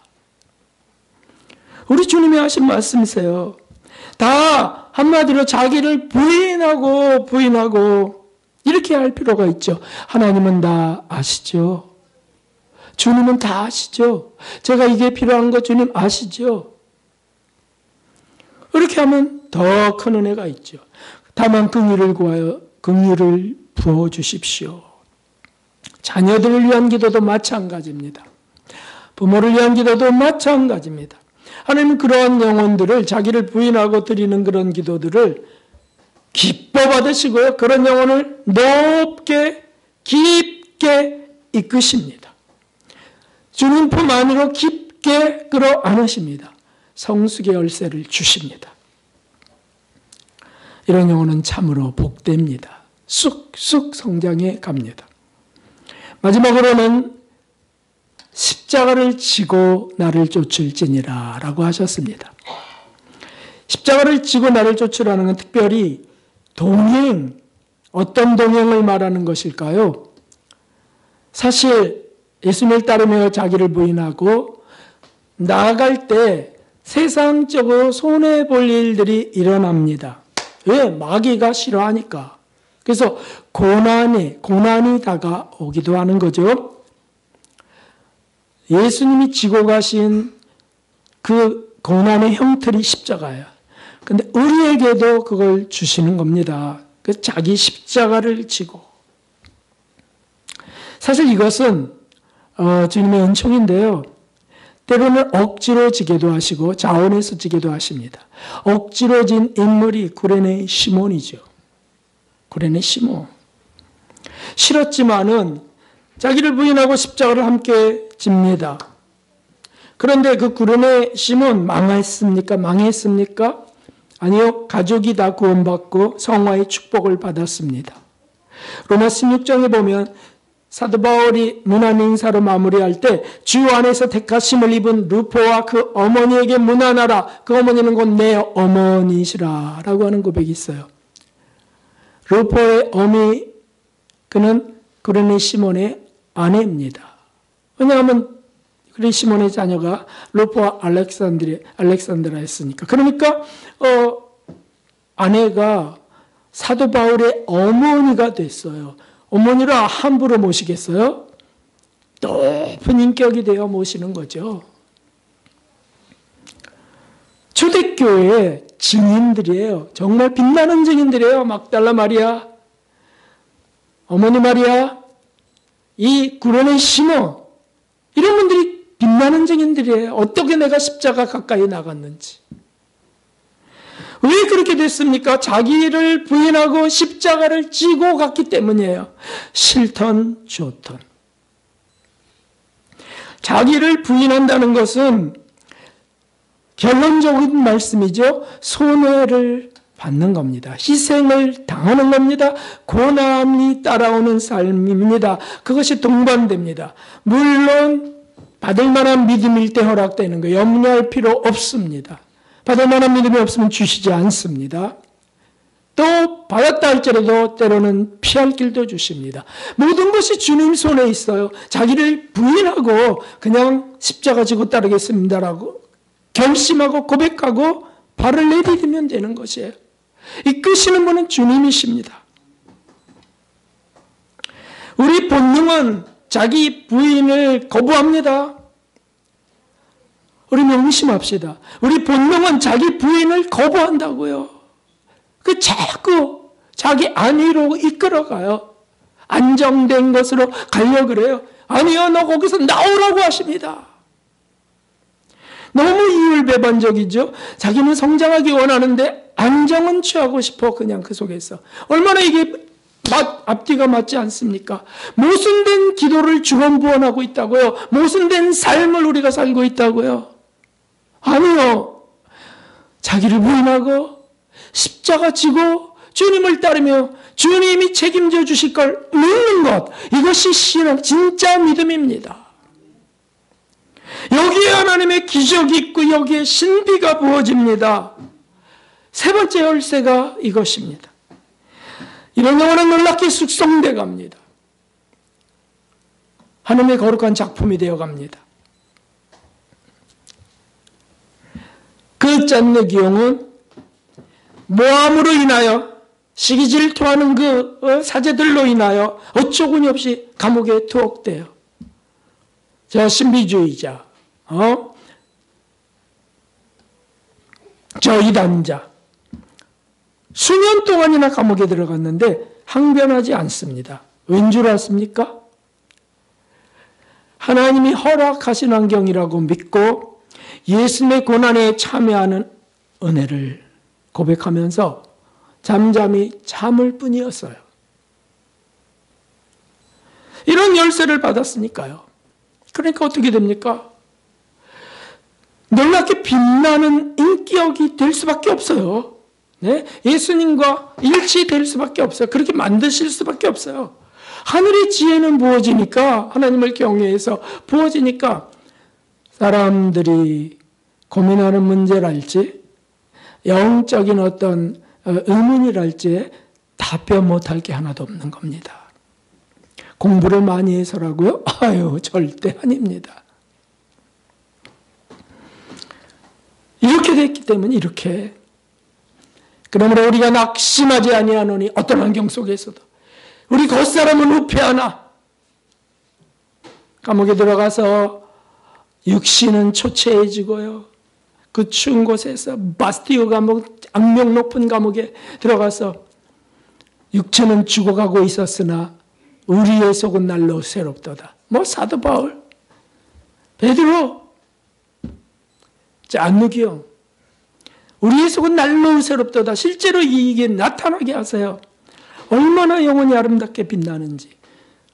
우리 주님이 하신 말씀이세요. 다 한마디로 자기를 부인하고 이렇게 할 필요가 있죠. 하나님은 다 아시죠. 주님은 다 아시죠. 제가 이게 필요한 거 주님 아시죠. 이렇게 하면 더 큰 은혜가 있죠. 다만 긍휼을 구하여 긍휼을 부어주십시오. 자녀들을 위한 기도도 마찬가지입니다. 부모를 위한 기도도 마찬가지입니다. 하나님은 그러한 영혼들을 자기를 부인하고 드리는 그런 기도들을 기뻐 받으시고요. 그런 영혼을 높게 깊게 이끄십니다. 주님 품 안으로 깊게 끌어안으십니다. 성숙의 열쇠를 주십니다. 이런 영혼은 참으로 복됩니다. 쑥쑥 성장해 갑니다. 마지막으로는 십자가를 지고 나를 쫓을지니라 라고 하셨습니다. 십자가를 지고 나를 쫓으라는 건 특별히 동행, 어떤 동행을 말하는 것일까요? 사실 예수님을 따르며 자기를 부인하고 나아갈 때 세상적으로 손해볼 일들이 일어납니다. 왜? 마귀가 싫어하니까. 그래서 고난이 다가오기도 하는 거죠. 예수님이 지고 가신 그 고난의 형틀이 십자가예요. 근데 우리에게도 그걸 주시는 겁니다. 그 자기 십자가를 지고. 사실 이것은 주님의 은총인데요. 때로는 억지로 지게도 하시고 자원해서 지게도 하십니다. 억지로 진 인물이 구레네 시몬이죠. 구레네 시몬. 싫었지만은 자기를 부인하고 십자가를 함께 집니다. 그런데 그 구레네 시몬 망했습니까? 망했습니까? 아니요. 가족이 다 구원받고 성화의 축복을 받았습니다. 로마 16장에 보면 사도 바울이 문안 인사로 마무리할 때 주 안에서 택하심을 입은 루포와 그 어머니에게 문안하라. 그 어머니는 곧 내 어머니시라 라고 하는 고백이 있어요. 루포의 어미, 그는 구레네 시몬의 아내입니다. 왜냐하면 구레네 시몬의 자녀가 루포와 알렉산드라였으니까. 그러니까 아내가 사도 바울의 어머니가 됐어요. 어머니라 함부로 모시겠어요? 높은 인격이 되어 모시는 거죠. 초대교회의 증인들이에요. 정말 빛나는 증인들이에요. 막달라 마리아, 어머니 마리아, 이 구레네 시몬, 이런 분들이 빛나는 증인들이에요. 어떻게 내가 십자가 가까이 나갔는지. 왜 그렇게 됐습니까? 자기를 부인하고 십자가를 지고 갔기 때문이에요. 싫던 좋던. 자기를 부인한다는 것은 결론적인 말씀이죠. 손해를 받는 겁니다. 희생을 당하는 겁니다. 고난이 따라오는 삶입니다. 그것이 동반됩니다. 물론 받을 만한 믿음일 때 허락되는 거 염려할 필요 없습니다. 받을 만한 믿음이 없으면 주시지 않습니다. 또 받았다 할지라도 때로는 피할 길도 주십니다. 모든 것이 주님 손에 있어요. 자기를 부인하고 그냥 십자가 지고 따르겠습니다라고 결심하고 고백하고 발을 내디디면 되는 것이에요. 이끄시는 분은 주님이십니다. 우리 본능은 자기 부인을 거부합니다. 우리 명심합시다. 우리 본능은 자기 부인을 거부한다고요. 그 자꾸 자기 안위로 이끌어가요. 안정된 것으로 가려고 그래요. 아니요, 너 거기서 나오라고 하십니다. 너무 이율배반적이죠. 자기는 성장하기 원하는데 안정은 취하고 싶어. 그냥 그 속에서. 얼마나 이게 앞뒤가 맞지 않습니까? 모순된 기도를 주원부원하고 있다고요. 모순된 삶을 우리가 살고 있다고요. 아니요. 자기를 부인하고 십자가 지고 주님을 따르며 주님이 책임져 주실 걸 믿는 것, 이것이 신앙 진짜 믿음입니다. 여기에 하나님의 기적이 있고 여기에 신비가 부어집니다. 세 번째 열쇠가 이것입니다. 이런 영혼은 놀랍게 숙성돼 갑니다. 하나님의 거룩한 작품이 되어 갑니다. 그 짠내기용은 모함으로 인하여 시기 질투하는 그 사제들로 인하여 어처구니 없이 감옥에 투옥돼요. 저 신비주의자, 저 이단자, 수년 동안이나 감옥에 들어갔는데 항변하지 않습니다. 왠 줄 아십니까? 하나님이 허락하신 환경이라고 믿고 예수님의 고난에 참여하는 은혜를 고백하면서 잠잠히 참을 뿐이었어요. 이런 열쇠를 받았으니까요. 그러니까 어떻게 됩니까? 놀랍게 빛나는 인격이 될 수밖에 없어요. 네? 예수님과 일치될 수밖에 없어요. 그렇게 만드실 수밖에 없어요. 하늘의 지혜는 부어지니까, 하나님을 경외해서 부어지니까 사람들이 고민하는 문제랄지 영적인 어떤 의문이랄지 답변 못할 게 하나도 없는 겁니다. 공부를 많이 해서라고요? 아유, 절대 아닙니다. 이렇게 됐기 때문에 이렇게. 그러므로 우리가 낙심하지 아니하노니 어떤 환경 속에서도 우리 겉사람은 후패하나 감옥에 들어가서 육신은 초췌해지고요. 그 추운 곳에서 바스티오 감옥, 악명 높은 감옥에 들어가서 육체는 죽어가고 있었으나 우리의 속은 날로 새롭도다. 뭐 사도 바울, 베드로, 안누기요. 우리의 속은 날로 새롭도다. 실제로 이게 나타나게 하세요. 얼마나 영혼이 아름답게 빛나는지.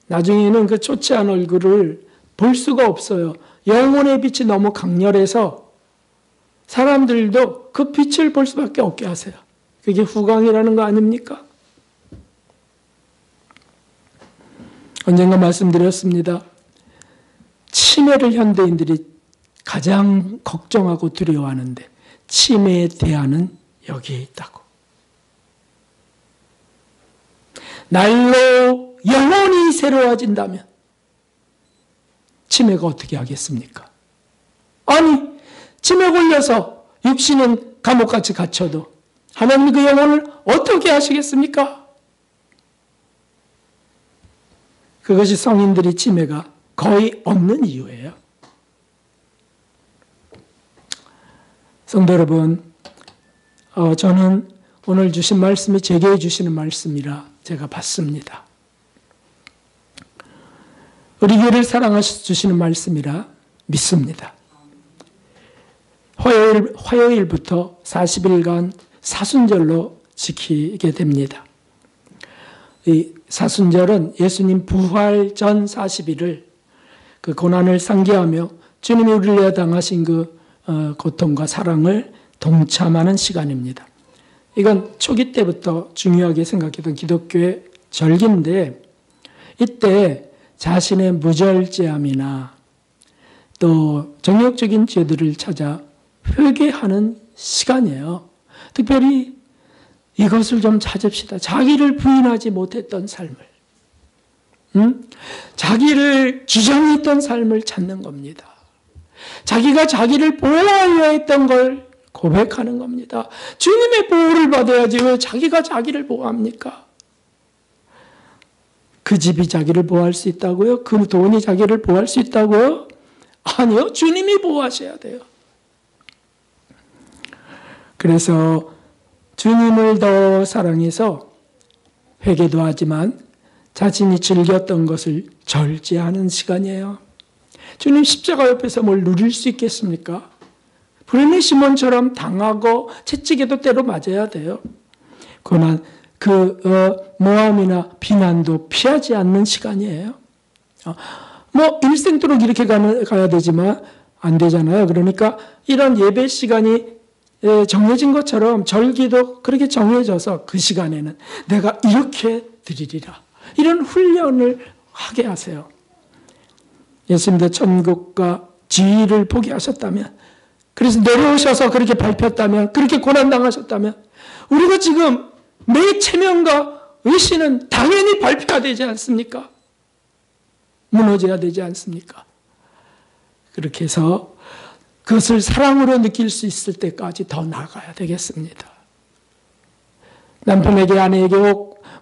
나중에는 그 초췌한 얼굴을 볼 수가 없어요. 영혼의 빛이 너무 강렬해서 사람들도 그 빛을 볼 수밖에 없게 하세요. 그게 후광이라는 거 아닙니까? 언젠가 말씀드렸습니다. 치매를 현대인들이 가장 걱정하고 두려워하는데 치매의 대안은 여기에 있다고. 날로 영혼이 새로워진다면 치매가 어떻게 하겠습니까? 아니, 치매 걸려서 육신은 감옥같이 갇혀도 하나님 그 영혼을 어떻게 하시겠습니까? 그것이 성인들이 치매가 거의 없는 이유예요. 성도 여러분, 저는 오늘 주신 말씀이 제게 주시는 말씀이라 제가 받습니다. 우리 교회를 사랑하셔서 주시는 말씀이라 믿습니다. 화요일부터 40일간 사순절로 지키게 됩니다. 이 사순절은 예수님 부활 전 40일을 그 고난을 상기하며 주님이 우리를 위해 당하신 그 고통과 사랑을 동참하는 시간입니다. 이건 초기 때부터 중요하게 생각했던 기독교의 절기인데 이때 자신의 무절제함이나 또 정욕적인 죄들을 찾아 회개하는 시간이에요. 특별히 이것을 좀 찾읍시다. 자기를 부인하지 못했던 삶을, 자기를 주장했던 삶을 찾는 겁니다. 자기가 자기를 보호하려 했던 걸 고백하는 겁니다. 주님의 보호를 받아야지 왜 자기가 자기를 보호합니까? 그 집이 자기를 보호할 수 있다고요? 그 돈이 자기를 보호할 수 있다고요? 아니요. 주님이 보호하셔야 돼요. 그래서 주님을 더 사랑해서 회개도 하지만 자신이 즐겼던 것을 절제하는 시간이에요. 주님 십자가 옆에서 뭘 누릴 수 있겠습니까? 불의의 시몬처럼 당하고 채찍에도 때로 맞아야 돼요. 고난, 모함이나 비난도 피하지 않는 시간이에요. 일생도록 이렇게 가야 되지만 안 되잖아요. 그러니까 이런 예배 시간이 정해진 것처럼 절기도 그렇게 정해져서 그 시간에는 내가 이렇게 드리리라. 이런 훈련을 하게 하세요. 예수님도 천국과 지위를 포기하셨다면, 그래서 내려오셔서 그렇게 밟혔다면, 그렇게 고난당하셨다면, 우리가 지금 내 체면과 의신은 당연히 밟혀야 되지 않습니까? 무너져야 되지 않습니까? 그렇게 해서 그것을 사랑으로 느낄 수 있을 때까지 더 나아가야 되겠습니다. 남편에게 아내에게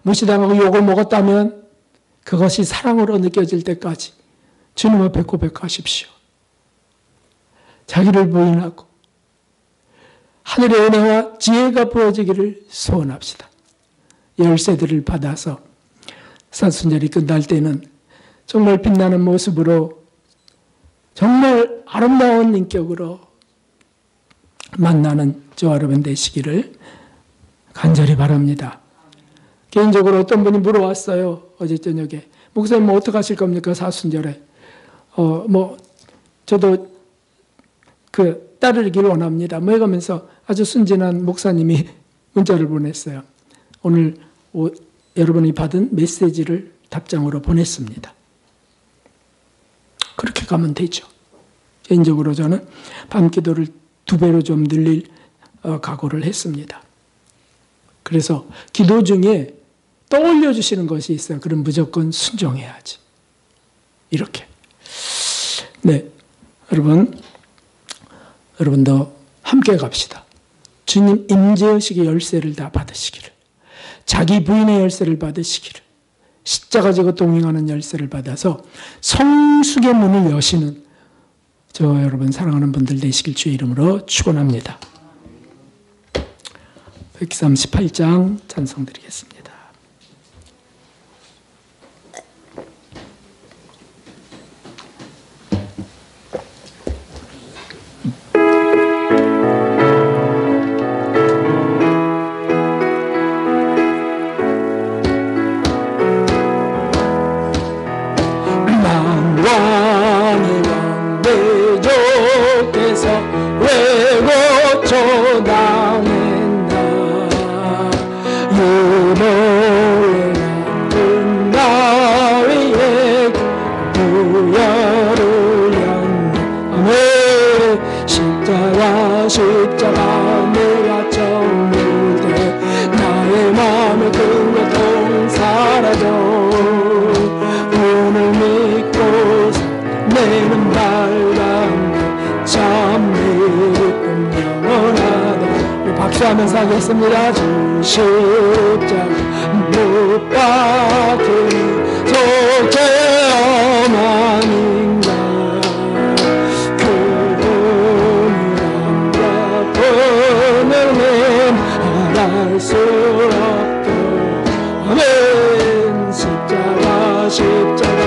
무시당하고 욕을 먹었다면 그것이 사랑으로 느껴질 때까지 주님 앞에 고백하십시오. 자기를 부인하고 하늘의 은혜와 지혜가 부어지기를 소원합시다. 열쇠들을 받아서 사순절이 끝날 때는 정말 빛나는 모습으로 정말 아름다운 인격으로 만나는 저와 여러분 되시기를 간절히 바랍니다. 개인적으로 어떤 분이 물어왔어요. 어제 저녁에. 목사님 어떻게 하실 겁니까? 사순절에. 저도 따르기를 원합니다. 이러면서 아주 순진한 목사님이 문자를 보냈어요. 오늘 여러분이 받은 메시지를 답장으로 보냈습니다. 그렇게 가면 되죠. 개인적으로 저는 밤기도를 2배로 좀 늘릴 각오를 했습니다. 그래서 기도 중에 떠올려 주시는 것이 있어요. 그럼 무조건 순종해야지. 이렇게. 네, 여러분도 함께 갑시다. 주님 임재의식의 열쇠를 다 받으시기를, 자기 부인의 열쇠를 받으시기를, 십자가 지고 동행하는 열쇠를 받아서 성숙의 문을 여시는 여러분 사랑하는 분들 되시길 주의 이름으로 축원합니다. 138장 찬송 드리겠습니다. 왜 고초당했나 유모 십자가 내가 처음 볼때 나의 마음의 큰 고통 사라져 오늘 믿고 내는 밝은 참 기쁨 영원하다. 우리 박수하면서 하겠습니다. 주 십자가 못 박히니 속죄함아닌가 그분이란 작품을 말할 수 없도 아멘. 십자가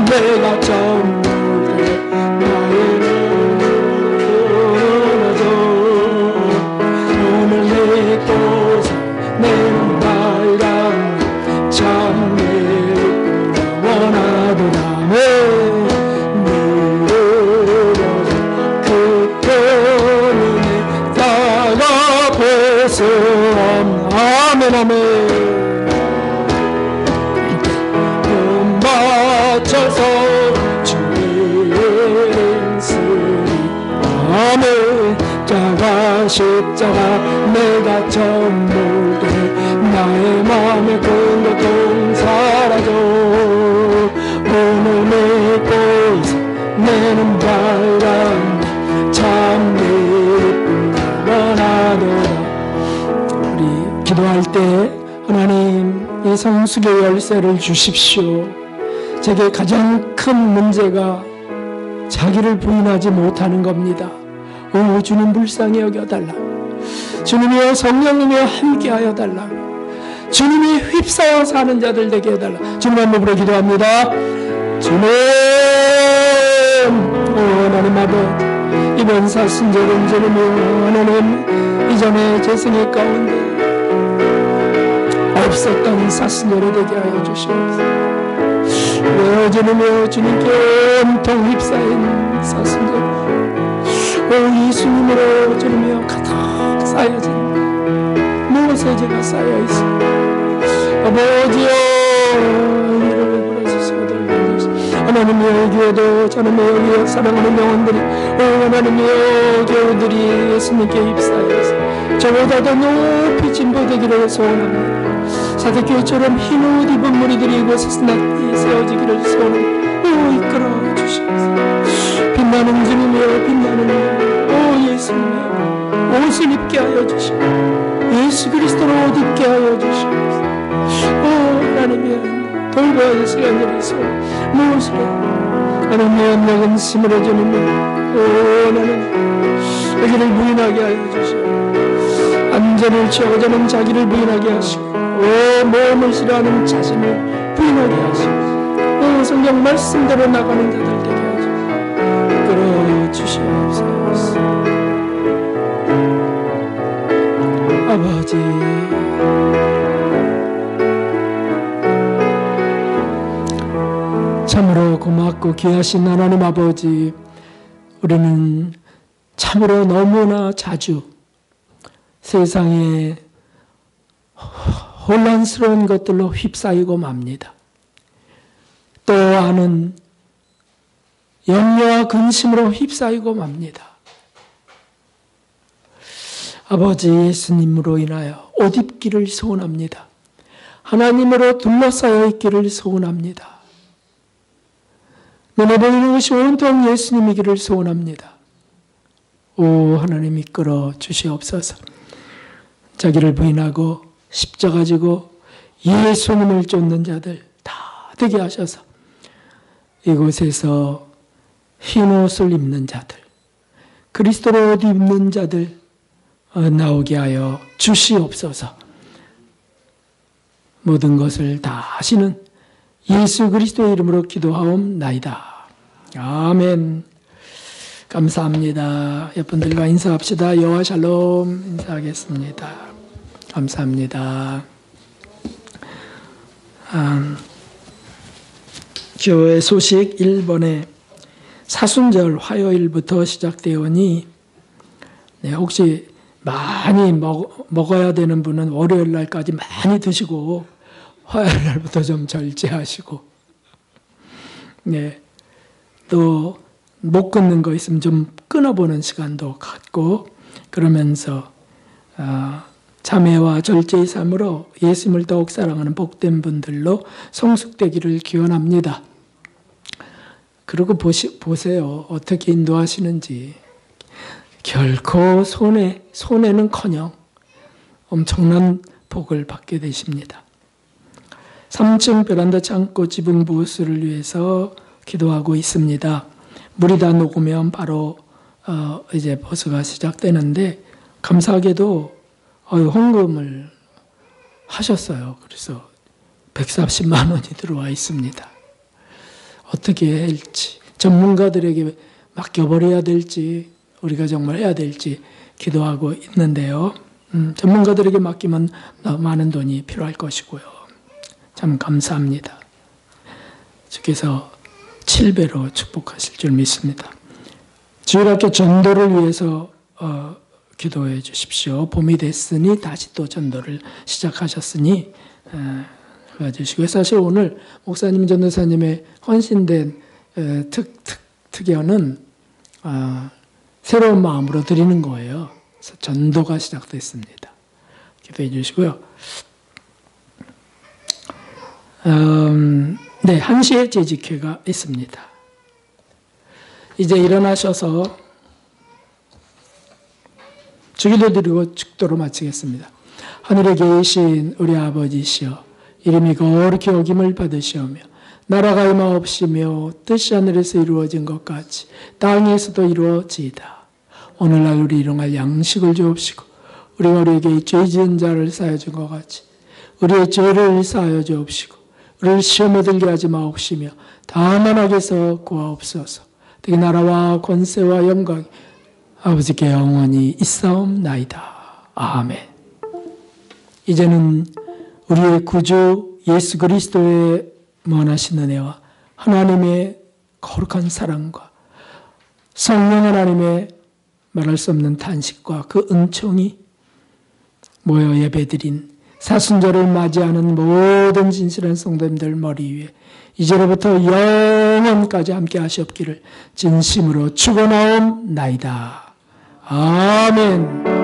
내가 처음 볼때 나의 눈을 오늘 믿고서 내는 밝은 참 원하도다. 그 편에 다가볼 수 없는 아멘 아멘. 맞춰서 주의 쓰리 아멘. 십자가 내가 처음 볼때 나의 마음의 큰 고통 사라져 오늘 믿고 있어 내는 밝은 참 기쁨 원하도다. 우리 기도할 때 하나님 이 성숙의 열쇠를 주십시오. 제게 가장 큰 문제가 자기를 부인하지 못하는 겁니다. 오 주님 불쌍히 여겨달라. 주님이여 성령님이여 함께하여 달라. 주님이 휩싸여 사는 자들 되게 해달라. 주님 한 몸으로 기도합니다. 주님 하나님 아버지 이번 사순절은 주님이여 하나님 이전에 제 생애 가운데 없었던 사순절이 되게 하여 주시옵소서. 주님이여 주님께 온통 휩싸인 사순절 오 예수님으로 주님이여 가득 쌓여진 무엇에 제가 쌓여있어 아버지여 이를 베풀어주시고 돌려주시고 하나님이여 교회도 저놈의 여기에 사랑하는 영혼들이 오 하나님이여 교우들이 예수님께 휩싸여서 저보다 더 높이 진보되기를 소원합니다. 사대교회처럼 흰 옷 입은 무리들이 이곳에서 낫게 세워지기를 소원합니다. 오 이끌어 주시옵소서. 빛나는 주님이여 빛나는 주님 오 예수님이여 옷을 입게 하여 주시고 예수 그리스도로 옷 입게 하여 주시옵소서. 오 하나님이여 돌보아 주시옵소서. 소원 무엇을 하나님이여 먹은 심으로 주님이여 오 하나님 자기를 부인하게 하여 주시옵소서. 안전을 취하고 저는 자기를 부인하게 하시고 오 몸을 싫어하는 자신을 부인하게 하시고 오 성경 말씀대로 나가는 자들 되게 하시고 이끌어 주시옵소서. 아버지 참으로 고맙고 귀하신 하나님 아버지 우리는 참으로 너무나 자주 세상에 혼란스러운 것들로 휩싸이고 맙니다. 또 하는 염려와 근심으로 휩싸이고 맙니다. 아버지 예수님으로 인하여 옷 입기를 소원합니다. 하나님으로 둘러싸여 있기를 소원합니다. 눈에 보이는 것이 온통 예수님이기를 소원합니다. 오 하나님 이끌어 주시옵소서. 자기를 부인하고 십자가 지고 예수님을 쫓는 자들 다 되게 하셔서 이곳에서 흰 옷을 입는 자들 그리스도로 옷 입는 자들 나오게 하여 주시옵소서. 모든 것을 다 하시는 예수 그리스도의 이름으로 기도하옵나이다. 아멘. 감사합니다. 여러분들과 인사합시다. 여호와 샬롬 인사하겠습니다. 감사합니다. 교회 소식 1번에 사순절 화요일부터 시작되오니 혹시 많이 먹어야 되는 분은 월요일 날까지 많이 드시고 화요일 날부터 좀 절제하시고 또 못 끊는 거 있으면 좀 끊어보는 시간도 갖고 그러면서 자매와 절제의 삶으로 예수님을 더욱 사랑하는 복된 분들로 성숙되기를 기원합니다. 그리고 보세요. 어떻게 인도하시는지. 결코 손해는커녕 엄청난 복을 받게 되십니다. 3층 베란다 창고 지붕 부수를 위해서 기도하고 있습니다. 물이 다 녹으면 바로 이제 보수가 시작되는데 감사하게도 헌금을 하셨어요. 그래서 140만 원이 들어와 있습니다. 어떻게 해야 할지, 전문가들에게 맡겨버려야 될지, 우리가 정말 해야 될지 기도하고 있는데요. 전문가들에게 맡기면 많은 돈이 필요할 것이고요. 참 감사합니다. 주께서 7배로 축복하실 줄 믿습니다. 주일학교 전도를 위해서 기도해 주십시오. 봄이 됐으니 다시 또 전도를 시작하셨으니 도와주시고요. 사실 오늘 목사님, 전도사님의 헌신된 특연은 새로운 마음으로 드리는 거예요. 그래서 전도가 시작됐습니다. 기도해 주시고요. 네, 1시에 재직회가 있습니다. 이제 일어나셔서 주기도 드리고 축도로 마치겠습니다. 하늘에 계신 우리 아버지시여, 이름이 거룩히 여김을 받으시오며 나라가 임하옵시며 뜻이 하늘에서 이루어진 것 같이 땅에서도 이루어지이다. 오늘날 우리 일용할 양식을 주옵시고 우리가 우리에게 죄 지은 자를 사하여 준 것 같이 우리의 죄를 사하여 주옵시고 우리를 시험에 들게 하지 마옵시며 다만 악에서 구하옵소서. 되게 나라와 권세와 영광 아버지께 영원히 있사옵나이다. 아멘. 이제는 우리의 구주 예수 그리스도의 무한하신 은혜와 하나님의 거룩한 사랑과 성령 하나님의 말할 수 없는 탄식과 그 은총이 모여 예배드린 사순절을 맞이하는 모든 진실한 성도님들 머리 위에 이제로부터 영원까지 함께 하시옵기를 진심으로 축원하옵나이다. 아멘.